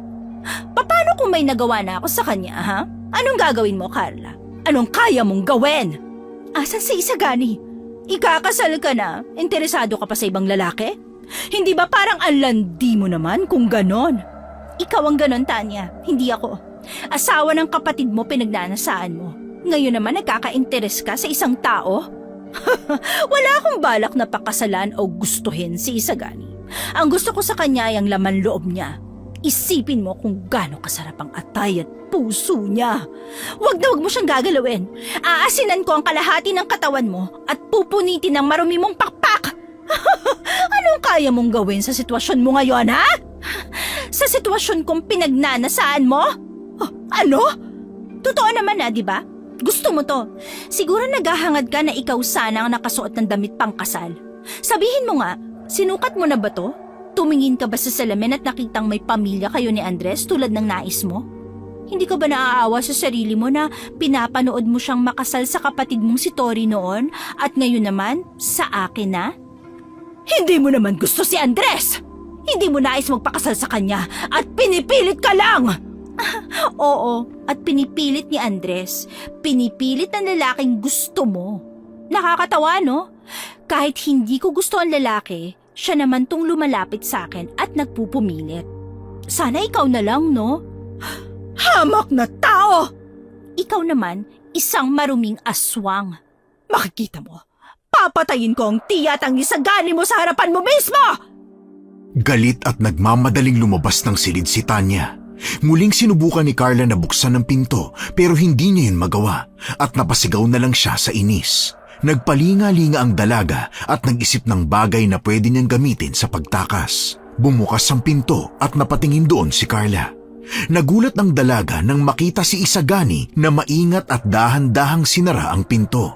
Paano kung may nagawa na ako sa kanya, ha? Anong gagawin mo, Carla? Anong kaya mong gawin? Asan si Isagani? Ikakasal ka na? Interesado ka pa sa ibang lalaki? Hindi ba parang ang landi mo naman kung ganon? Ikaw ang ganon, Tanya. Hindi ako. Asawa ng kapatid mo pinagnanasaan mo. Ngayon naman nagkaka-interes ka sa isang tao? Wala akong balak na pakasalan o gustuhin si Isagani. Ang gusto ko sa kanya ay ang laman loob niya. Isipin mo kung gaano kasarap ang atay at puso niya. Wag na wag mo siyang gagalawin. Aasinan ko ang kalahati ng katawan mo at pupunitin ng marumi mong pakpak. Anong kaya mong gawin sa sitwasyon mo ngayon, ha? Sa sitwasyon kong pinagnanasaan mo? Oh, ano? Totoo naman na, di ba? Gusto mo to. Siguro naghahangad ka na ikaw sana ang nakasuot ng damit pangkasal. Sabihin mo nga, sinukat mo na ba to? Tumingin ka ba sa salamin at nakitang may pamilya kayo ni Andres tulad ng nais mo? Hindi ka ba naaawa sa sarili mo na pinapanood mo siyang makasal sa kapatid mong si Tori noon at ngayon naman sa akin na? Hindi mo naman gusto si Andres! Hindi mo nais magpakasal sa kanya at pinipilit ka lang! Oo, at pinipilit ni Andres. Pinipilit ng lalaking gusto mo. Nakakatawa, no? Kahit hindi ko gusto ang lalaki, siya naman tong lumalapit sa akin at nagpupumilit. Sana ikaw na lang, no? Hamak na tao! Ikaw naman, isang maruming aswang. Makikita mo, papatayin ko ang tiya at ang Isagani mo sa harapan mo mismo! Galit at nagmamadaling lumabas ng silid si Tanya. Muling sinubukan ni Carla na buksan ang pinto pero hindi niya yun magawa at napasigaw na lang siya sa inis. Nagpalinga-linga ang dalaga at nag-isip ng bagay na pwede niyang gamitin sa pagtakas. Bumukas ang pinto at napatingin doon si Carla. Nagulat ang dalaga nang makita si Isagani na maingat at dahan-dahang sinara ang pinto.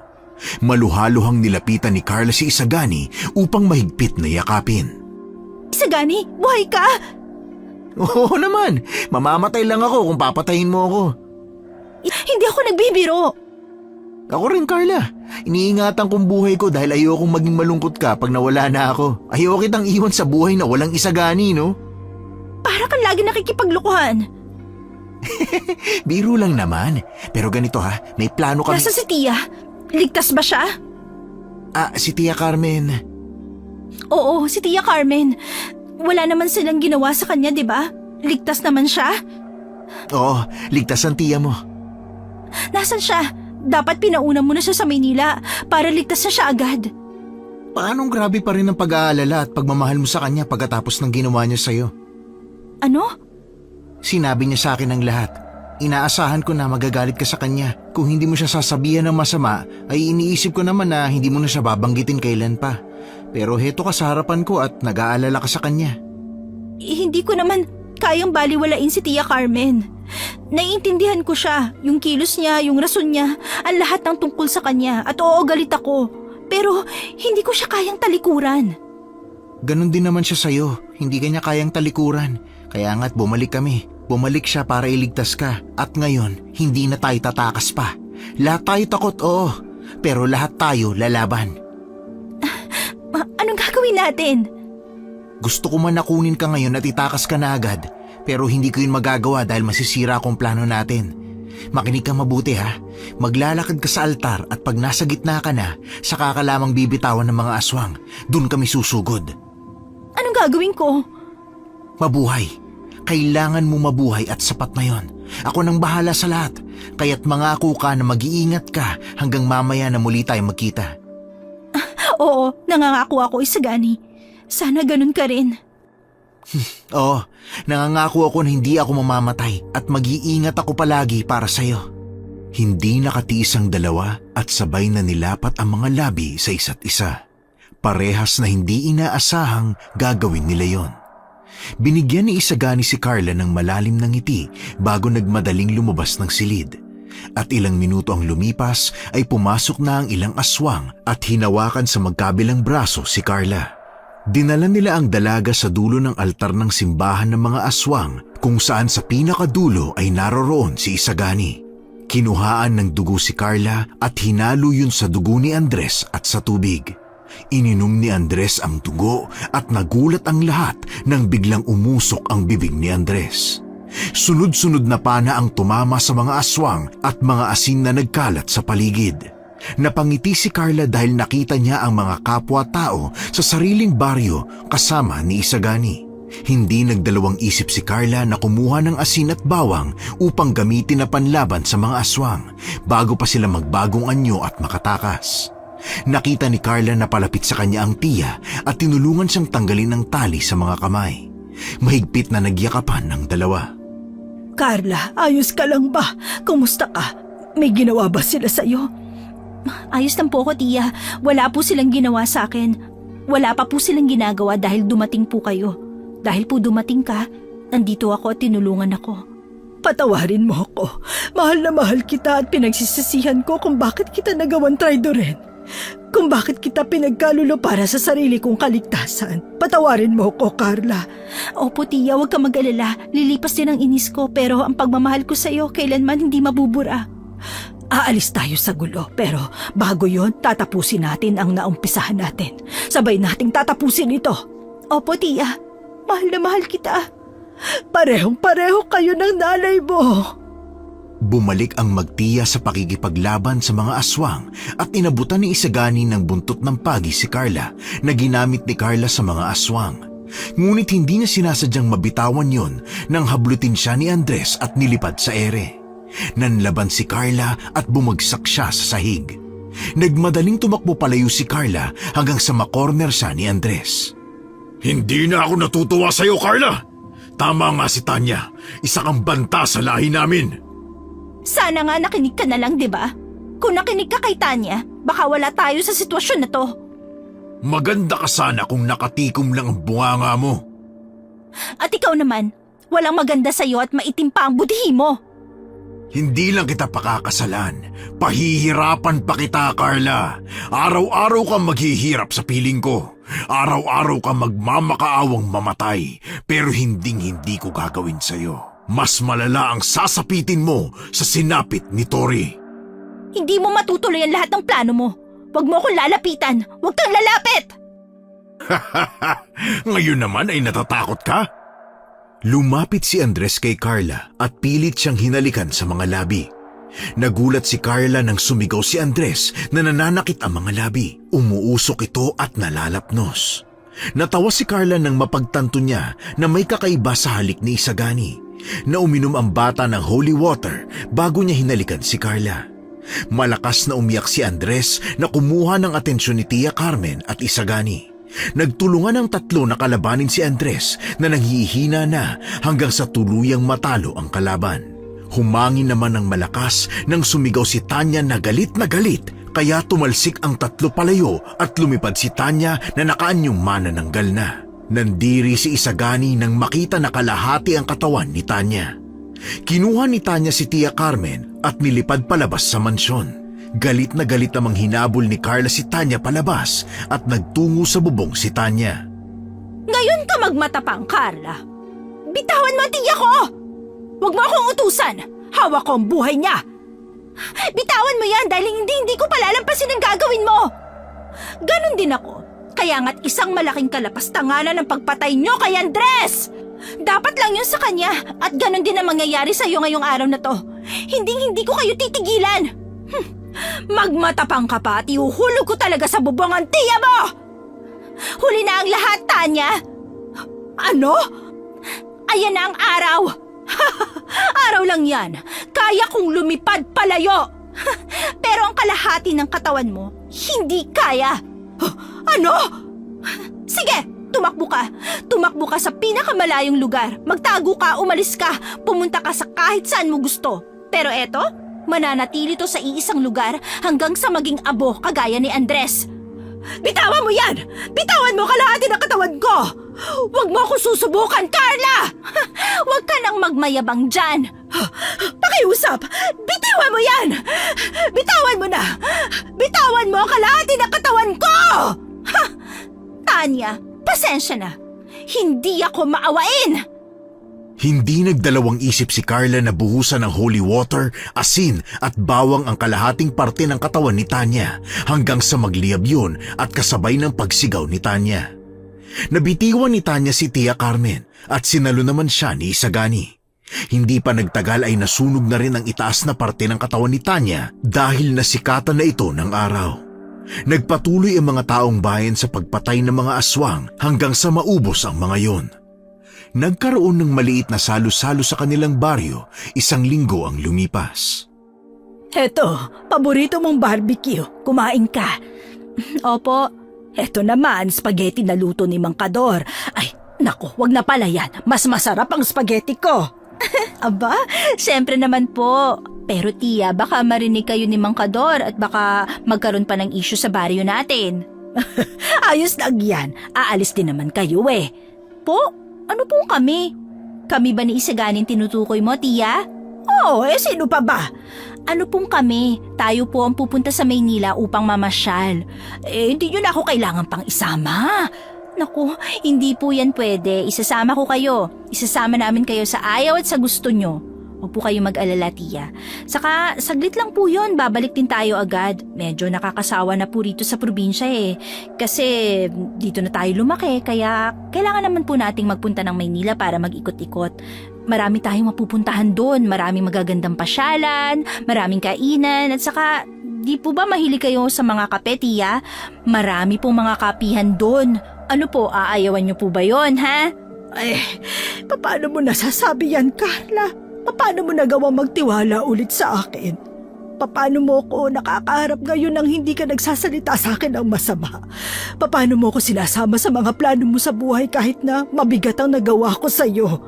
Maluhaluhang nilapitan ni Carla si Isagani upang mahigpit na yakapin. Isagani, buhay ka! Oo naman, mamamatay lang ako kung papatayin mo ako. Hindi ako nagbibiro. Ako rin, Carla. Iniingatan kong buhay ko dahil ayokong maging malungkot ka pag nawala na ako. Ayoko kitang iwan sa buhay na walang Isagani, no? Para kang lagi nakikipaglukuhan. Biro lang naman. Pero ganito ha, may plano kami... Nasa si Tia? Ligtas ba siya? Si Tia Carmen. Oo, si Tia Carmen. Wala naman silang ginawa sa kanya, di ba? Ligtas naman siya? Oo, ligtas ang tiya mo. Nasaan siya? Dapat pinauna mo na siya sa Maynila para ligtas na siya agad. Paanong grabe pa rin ang pag-aalala at pagmamahal mo sa kanya pagkatapos ng ginawa niya sa'yo? Ano? Sinabi niya sa akin ang lahat. Inaasahan ko na magagalit ka sa kanya. Kung hindi mo siya sasabihan ng masama, ay iniisip ko naman na hindi mo na siya babanggitin kailan pa. Pero heto ka sa harapan ko at nag-aalala ka sa kanya. Hindi ko naman kayang baliwalain si Tia Carmen. Naiintindihan ko siya, yung kilos niya, yung rason niya, ang lahat ng tungkol sa kanya at oo, galit ako. Pero hindi ko siya kayang talikuran. Ganon din naman siya sa'yo, hindi kanya kayang talikuran. Kaya nga't bumalik kami. Bumalik siya para iligtas ka. At ngayon, hindi na tayo tatakas pa. Lahat tayo takot, oo. Pero lahat tayo lalaban. Anong gagawin natin? Gusto ko man nakunin ka ngayon at itakas ka na agad. Pero hindi ko yun magagawa dahil masisira akong plano natin. Makinig ka mabuti ha. Maglalakad ka sa altar at pag nasa gitna ka na, saka ka lamang bibitawan ng mga aswang. Doon kami susugod. Anong gagawin ko? Mabuhay. Kailangan mo mabuhay at sapat na yon. Ako nang bahala sa lahat. Kaya't mangako ka na mag-iingat ka hanggang mamaya na muli tayo magkita. Oo, nangangako ako, Isagani. Sana ganun ka rin. Oo, nangangako ako na hindi ako mamamatay at mag-iingat ako palagi para sa'yo. Hindi nakatiis ang dalawa at sabay na nilapat ang mga labi sa isa't isa. Parehas na hindi inaasahang gagawin nila yon. Binigyan ni Isagani si Carla ng malalim na ngiti bago nagmadaling lumabas ng silid. At ilang minuto ang lumipas ay pumasok na ang ilang aswang at hinawakan sa magkabilang braso si Carla. Dinala nila ang dalaga sa dulo ng altar ng simbahan ng mga aswang kung saan sa pinakadulo ay naroroon si Isagani. Kinuhaan ng dugo si Carla at hinalo yun sa dugo ni Andres at sa tubig. Ininom ni Andres ang dugo at nagulat ang lahat nang biglang umusok ang bibig ni Andres. Sunod-sunod na pana ang tumama sa mga aswang at mga asin na nagkalat sa paligid. Napangiti si Carla dahil nakita niya ang mga kapwa-tao sa sariling baryo kasama ni Isagani. Hindi nagdalawang isip si Carla na kumuha ng asin at bawang upang gamitin na panlaban sa mga aswang bago pa sila magbagong anyo at makatakas. Nakita ni Carla na palapit sa kanya ang tiya at tinulungan siyang tanggalin ng tali sa mga kamay. Mahigpit na nagyakapan ng dalawa. Carla, ayos ka lang ba? Kumusta ka? May ginawa ba sila sa'yo? Ayos lang po ko, Tia. Wala po silang ginawa sa akin. Wala pa po silang ginagawa dahil dumating po kayo. Dahil po dumating ka, nandito ako at tinulungan ako. Patawarin mo ako. Mahal na mahal kita at pinagsisisihan ko kung bakit kita nagawan traidorin. kung bakit kita pinagkalulo para sa sarili kong kaligtasan. Patawarin mo ko, Carla. Opo, tiya, huwag ka mag-alala. Lilipas din ang inis ko, pero ang pagmamahal ko sa'yo kailanman hindi mabubura. Aalis tayo sa gulo, pero bago yon tatapusin natin ang naumpisahan natin. Sabay nating tatapusin ito. Opo, tiya. Mahal na mahal kita. Parehong-pareho kayo ng nanay mo. Bumalik ang magtiya sa pakikipaglaban sa mga aswang at inabutan ni Isagani ng buntot ng pagi si Carla na ginamit ni Carla sa mga aswang. Ngunit hindi niya sinasadyang mabitawan yon nang hablutin siya ni Andres at nilipad sa ere. Nanlaban si Carla at bumagsak siya sa sahig. Nagmadaling tumakbo palayo si Carla hanggang sa makorner siya ni Andres. Hindi na ako natutuwa sa'yo, Carla! Tama nga si Tanya, isa kang banta sa lahi namin. Sana nga nakinig ka na lang, di ba? Kung nakinig ka kay Tanya, baka wala tayo sa sitwasyon na to. Maganda ka sana kung nakatikom lang ang bunganga mo. At ikaw naman, walang maganda sa'yo at maitim pa ang budhi mo. Hindi lang kita pakakasalan, pahihirapan pa kita, Carla. Araw-araw kang maghihirap sa piling ko. Araw-araw kang magmamakaawang mamatay, pero hinding-hindi ko gagawin sa'yo. Mas malala ang sasapitin mo sa sinapit ni Tori. Hindi mo matutuloy ang lahat ng plano mo. Huwag mo akong lalapitan. Huwag kang lalapit! Ngayon naman ay natatakot ka? Lumapit si Andres kay Carla at pilit siyang hinalikan sa mga labi. Nagulat si Carla nang sumigaw si Andres na nananakit ang mga labi. Umuusok ito at nalalapnos. Natawa si Carla nang mapagtanto niya na may kakaiba sa halik ni Isagani. Na uminom ang bata ng holy water bago niya hinalikan si Carla. Malakas na umiyak si Andres na kumuha ng atensyon ni Tia Carmen at Isagani. Nagtulungan ang tatlo na kalabanin si Andres na nanghihina na hanggang sa tuluyang matalo ang kalaban. Humangin naman ng malakas nang sumigaw si Tanya na galit kaya tumalsik ang tatlo palayo at lumipad si Tanya na nakaanyong manananggal na. Nandiri si Isagani nang makita na kalahati ang katawan ni Tanya. Kinuha ni Tanya si Tia Carmen at nilipad palabas sa mansyon. Galit na galit namang hinabol ni Carla si Tanya palabas at nagtungo sa bubong si Tanya. Ngayon ka magmatapang, Carla. Bitawan mo ang tiya ko! Huwag mo akong utusan! Hawak ko ang buhay niya! Bitawan mo yan dahil hindi ko palalampasin ang gagawin mo! Ganon din ako. Kaya nga't isang malaking kalapastanganan ng pagpatay niyo kay Andres! Dapat lang yun sa kanya at ganon din ang mangyayari sa iyo ngayong araw na to. Hindi ko kayo titigilan! Magmatapang ka pa at ihuhulog ko talaga sa bubong ang tiya mo! Huli na ang lahat, Tanya! Ano? Ayan na ang araw! Araw lang yan. Kaya kong lumipad palayo. Pero ang kalahati ng katawan mo, hindi kaya. Ano? Sige, tumakbo ka. Tumakbo ka sa pinakamalayong lugar. Magtago ka, umalis ka, pumunta ka sa kahit saan mo gusto. Pero eto, mananatili to sa iisang lugar hanggang sa maging abo kagaya ni Andres. Bitawan mo yan! Bitawan mo kalahati ng katawan ko! Huwag mo akong susubukan, Carla! Huwag ka nang magmayabang dyan. Pakiusap! Bitawan mo yan! Bitawan mo na! Bitawan mo ang kalahati ng katawan ko! Tanya, pasensya na. Hindi ako maawain! Hindi nagdalawang isip si Carla na buhusan ng holy water, asin at bawang ang kalahating parte ng katawan ni Tanya hanggang sa magliyab yun at kasabay ng pagsigaw ni Tanya. Nabitiwan ni Tanya si Tia Carmen at sinalo naman siya ni Isagani. Hindi pa nagtagal ay nasunog na rin ang itaas na parte ng katawan ni Tanya dahil nasikatan na ito ng araw. Nagpatuloy ang mga taong bayan sa pagpatay ng mga aswang hanggang sa maubos ang mga yon. Nagkaroon ng maliit na salo-salo sa kanilang baryo, 1 linggo ang lumipas. Heto, paborito mong barbecue. Kumain ka. Opo. Heto naman, spaghetti na luto ni Mang Kador. Ay, naku, wag na pala yan. Mas masarap ang spaghetti ko. Aba, siyempre naman po. Pero tiya, baka marinig kayo ni Mang Kador at baka magkaroon pa ng issue sa baryo natin. Ayos lang yan. Aalis din naman kayo eh. Po? Ano po kami? Kami ba ni Isaganing tinutukoy mo, tiya? Oo, sino pa ba? Ano pong kami? Tayo po ang pupunta sa Maynila upang mamasyal. Hindi nyo na ako kailangan pang isama. Naku, hindi po yan pwede. Isasama ko kayo. Isasama namin kayo sa ayaw at sa gusto nyo. Huwag po kayo mag-alala, tiya. Saka, saglit lang po yun. Babalik din tayo agad. Medyo nakakasawa na po rito sa probinsya eh. Kasi dito na tayo lumaki, kaya kailangan naman po nating magpunta ng Maynila para mag-ikot-ikot. Marami tayong mapupuntahan doon. Maraming magagandang pasyalan, maraming kainan, at saka, di po ba mahilig kayo sa mga kape, tiya? Marami pong mga kapihan doon. Ano po, aayawan niyo po ba yon, ha? Paano mo nasasabi yan, Carla? Paano mo nagawang magtiwala ulit sa akin? Paano mo ko nakakaharap ngayon nang hindi ka nagsasalita sa akin ng masama? Paano mo ko sinasama sa mga plano mo sa buhay kahit na mabigat ang nagawa ko sa'yo?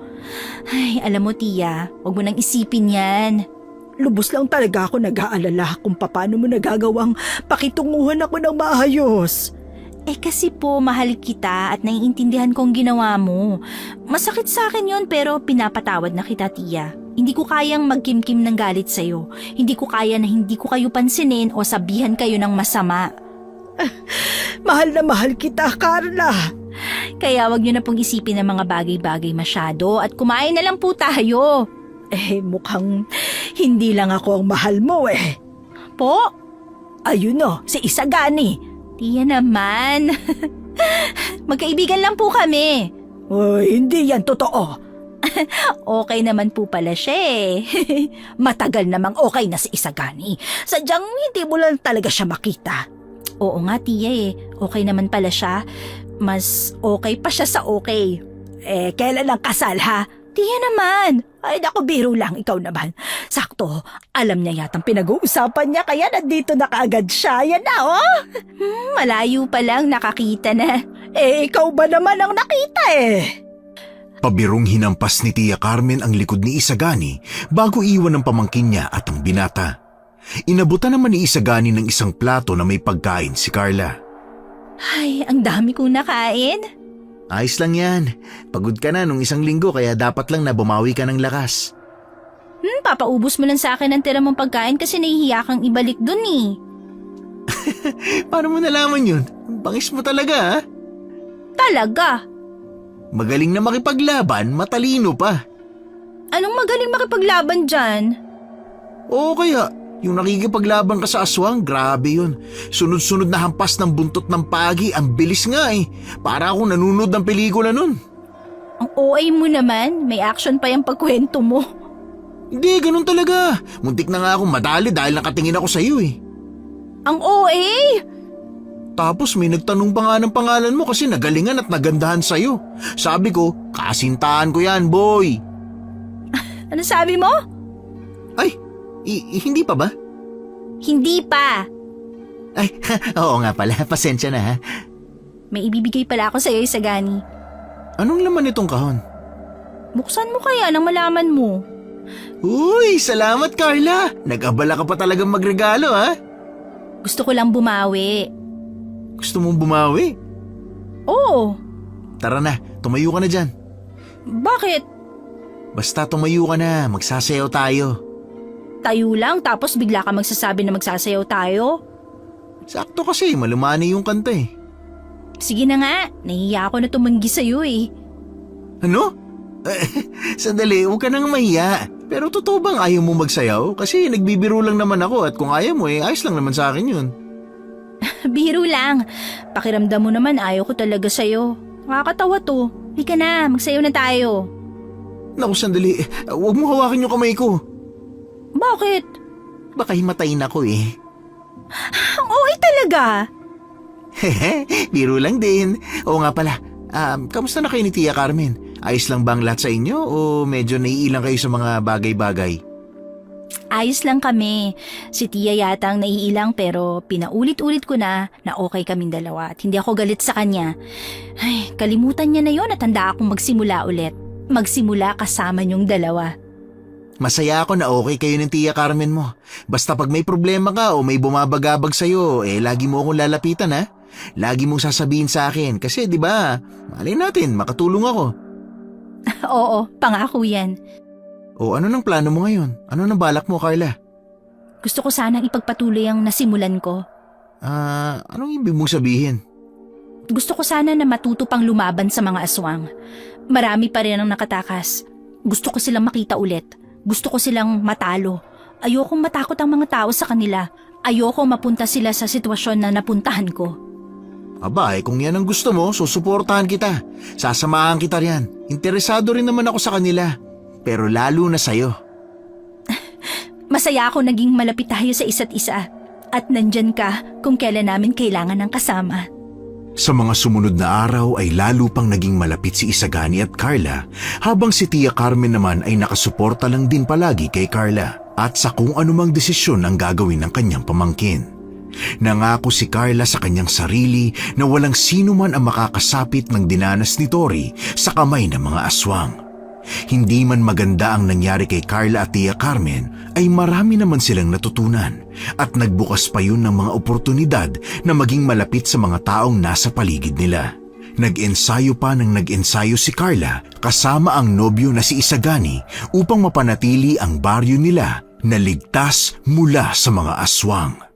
Ay, alam mo, tiya, huwag mo nang isipin yan. Lubos lang talaga ako nag-aalala kung paano mo nagagawang pakitunguhan ako ng maayos. Kasi po, mahal kita at naiintindihan kong ginawa mo. Masakit sa akin yon pero pinapatawad na kita, tiya. Hindi ko kayang magkimkim ng galit sa'yo. Hindi ko kaya na hindi ko kayo pansinin o sabihan kayo ng masama. Mahal na mahal kita, Carla. Kaya wag niyo na pong isipin ng mga bagay-bagay masyado at kumain na lang po tayo. Mukhang hindi lang ako ang mahal mo eh. Po? Ayun o, si Isagani. Tiya naman. Magkaibigan lang po kami. Hindi yan totoo. Okay naman po pala siya eh. Matagal namang okay na si Isagani. Sadyang hindi mo lang talaga siya makita. Oo nga, tiya eh. Okay naman pala siya. Mas okay pa siya sa okay. Kailan ang kasal ha? Tiya naman. Ay naku, biro lang, ikaw naman. Sakto, alam niya yatang pinag-uusapan niya kaya nandito na kaagad siya. Yan na oh. Malayo pa lang nakakita na. Ikaw ba naman ang nakita eh? Pabirong hinampas ni Tia Carmen ang likod ni Isagani bago iwan ng pamangkin niya at ang binata. Inabutan naman ni Isagani ng isang plato na may pagkain si Carla. Ay, ang dami kong nakain. Ayos lang yan. Pagod ka na nung isang linggo kaya dapat lang na bumawi ka ng lakas. Papaubos mo lang sa akin ang tira mong pagkain kasi nahihiya kang ibalik dun eh. Paano mo nalaman yun? Ang bangis mo talaga ha? Talaga? Magaling na makipaglaban, matalino pa. Anong magaling makipaglaban dyan? Oo kaya, yung nakikipaglaban ka sa aswang, grabe yun. Sunod-sunod na hampas ng buntot ng pagi, ang bilis nga eh. Para akong nanonood ng pelikula nun. Ang OA mo naman, may action pa yung pagkwento mo. Hindi, ganun talaga. Muntik na nga akong madali dahil nakatingin ako sa iyo eh. Ang OA? Tapos may nagtanong pa nga ng pangalan mo kasi nagalingan at nagandahan sa'yo. Sabi ko, kasintahan ko yan, boy. Ano sabi mo? Ay, hindi pa ba? Hindi pa. Ay, oo nga pala, pasensya na ha. May ibibigay pala ako sa'yo, Isagani. Anong laman itong kahon? Buksan mo kaya nang malaman mo. Uy, salamat Carla. Nag-abala ka pa talagang magregalo ha. Gusto ko lang bumawi. Gusto mong bumawi? Oo. Tara na, tumayo ka na dyan. Bakit? Basta tumayo ka na, magsasayaw tayo. Tayo lang tapos bigla ka magsasabi na magsasayaw tayo? Sakto kasi, malumani yung kanta eh. Sige na nga, nahihiya ako na tumanggi sa'yo eh. Ano? Sandali, huwag ka nang mahiya. Pero totoo bang ayaw mo magsayaw? Kasi nagbibiro lang naman ako at kung ayaw mo ayos lang naman sa akin yun. Biro lang. Pakiramdam mo naman ayaw ko talaga sa'yo. Nakakatawa to. Halika na, magsayaw na tayo. Naku, sandali. Huwag mo hawakin yung kamay ko. Bakit? Baka himatayin ako eh. Ang OA talaga. Biro lang din. Oo nga pala. Kamusta na kayo ni Tia Carmen? Ayos lang bang lahat sa inyo o medyo naiilang kayo sa mga bagay-bagay? Ayos lang kami. Si Tia yata ang naiilang pero pinaulit-ulit ko na okay kaming dalawa at hindi ako galit sa kanya. Ay, kalimutan niya na yon at handa akong magsimula ulit. Magsimula kasama niyong dalawa. Masaya ako na okay kayo ng Tia Carmen mo. Basta pag may problema ka o may bumabagabag sa'yo, lagi mo akong lalapitan ha. Lagi mong sasabihin sa akin kasi di ba, malay natin makatulong ako. Oo, pangako yan. O ano nang plano mo ngayon? Ano nang balak mo, Carla? Gusto ko sanang ipagpatuloy ang nasimulan ko. Anong ibig mong sabihin? Gusto ko sana na matuto pang lumaban sa mga aswang. Marami pa rin ang nakatakas. Gusto ko silang makita ulit. Gusto ko silang matalo. Ayokong matakot ang mga tao sa kanila. Ayokong mapunta sila sa sitwasyon na napuntahan ko. Aba, kung yan ang gusto mo, susuportahan kita. Sasamahan kita riyan. Interesado rin naman ako sa kanila. Pero lalo na sa'yo. Masaya ako naging malapit tayo sa isa't isa. At nandyan ka kung kailan namin kailangan ng kasama. Sa mga sumunod na araw ay lalo pang naging malapit si Isagani at Carla, habang si Tia Carmen naman ay nakasuporta lang din palagi kay Carla at sa kung anumang desisyon ang gagawin ng kanyang pamangkin. Nangako si Carla sa kanyang sarili na walang sino man ang makakasapit ng dinanas ni Tori sa kamay ng mga aswang. Hindi man maganda ang nangyari kay Carla at Tia Carmen, ay marami naman silang natutunan at nagbukas pa yun ng mga oportunidad na maging malapit sa mga taong nasa paligid nila. Nag-ensayo pa ng nag-ensayo si Carla kasama ang nobyo na si Isagani upang mapanatili ang baryo nila na ligtas mula sa mga aswang.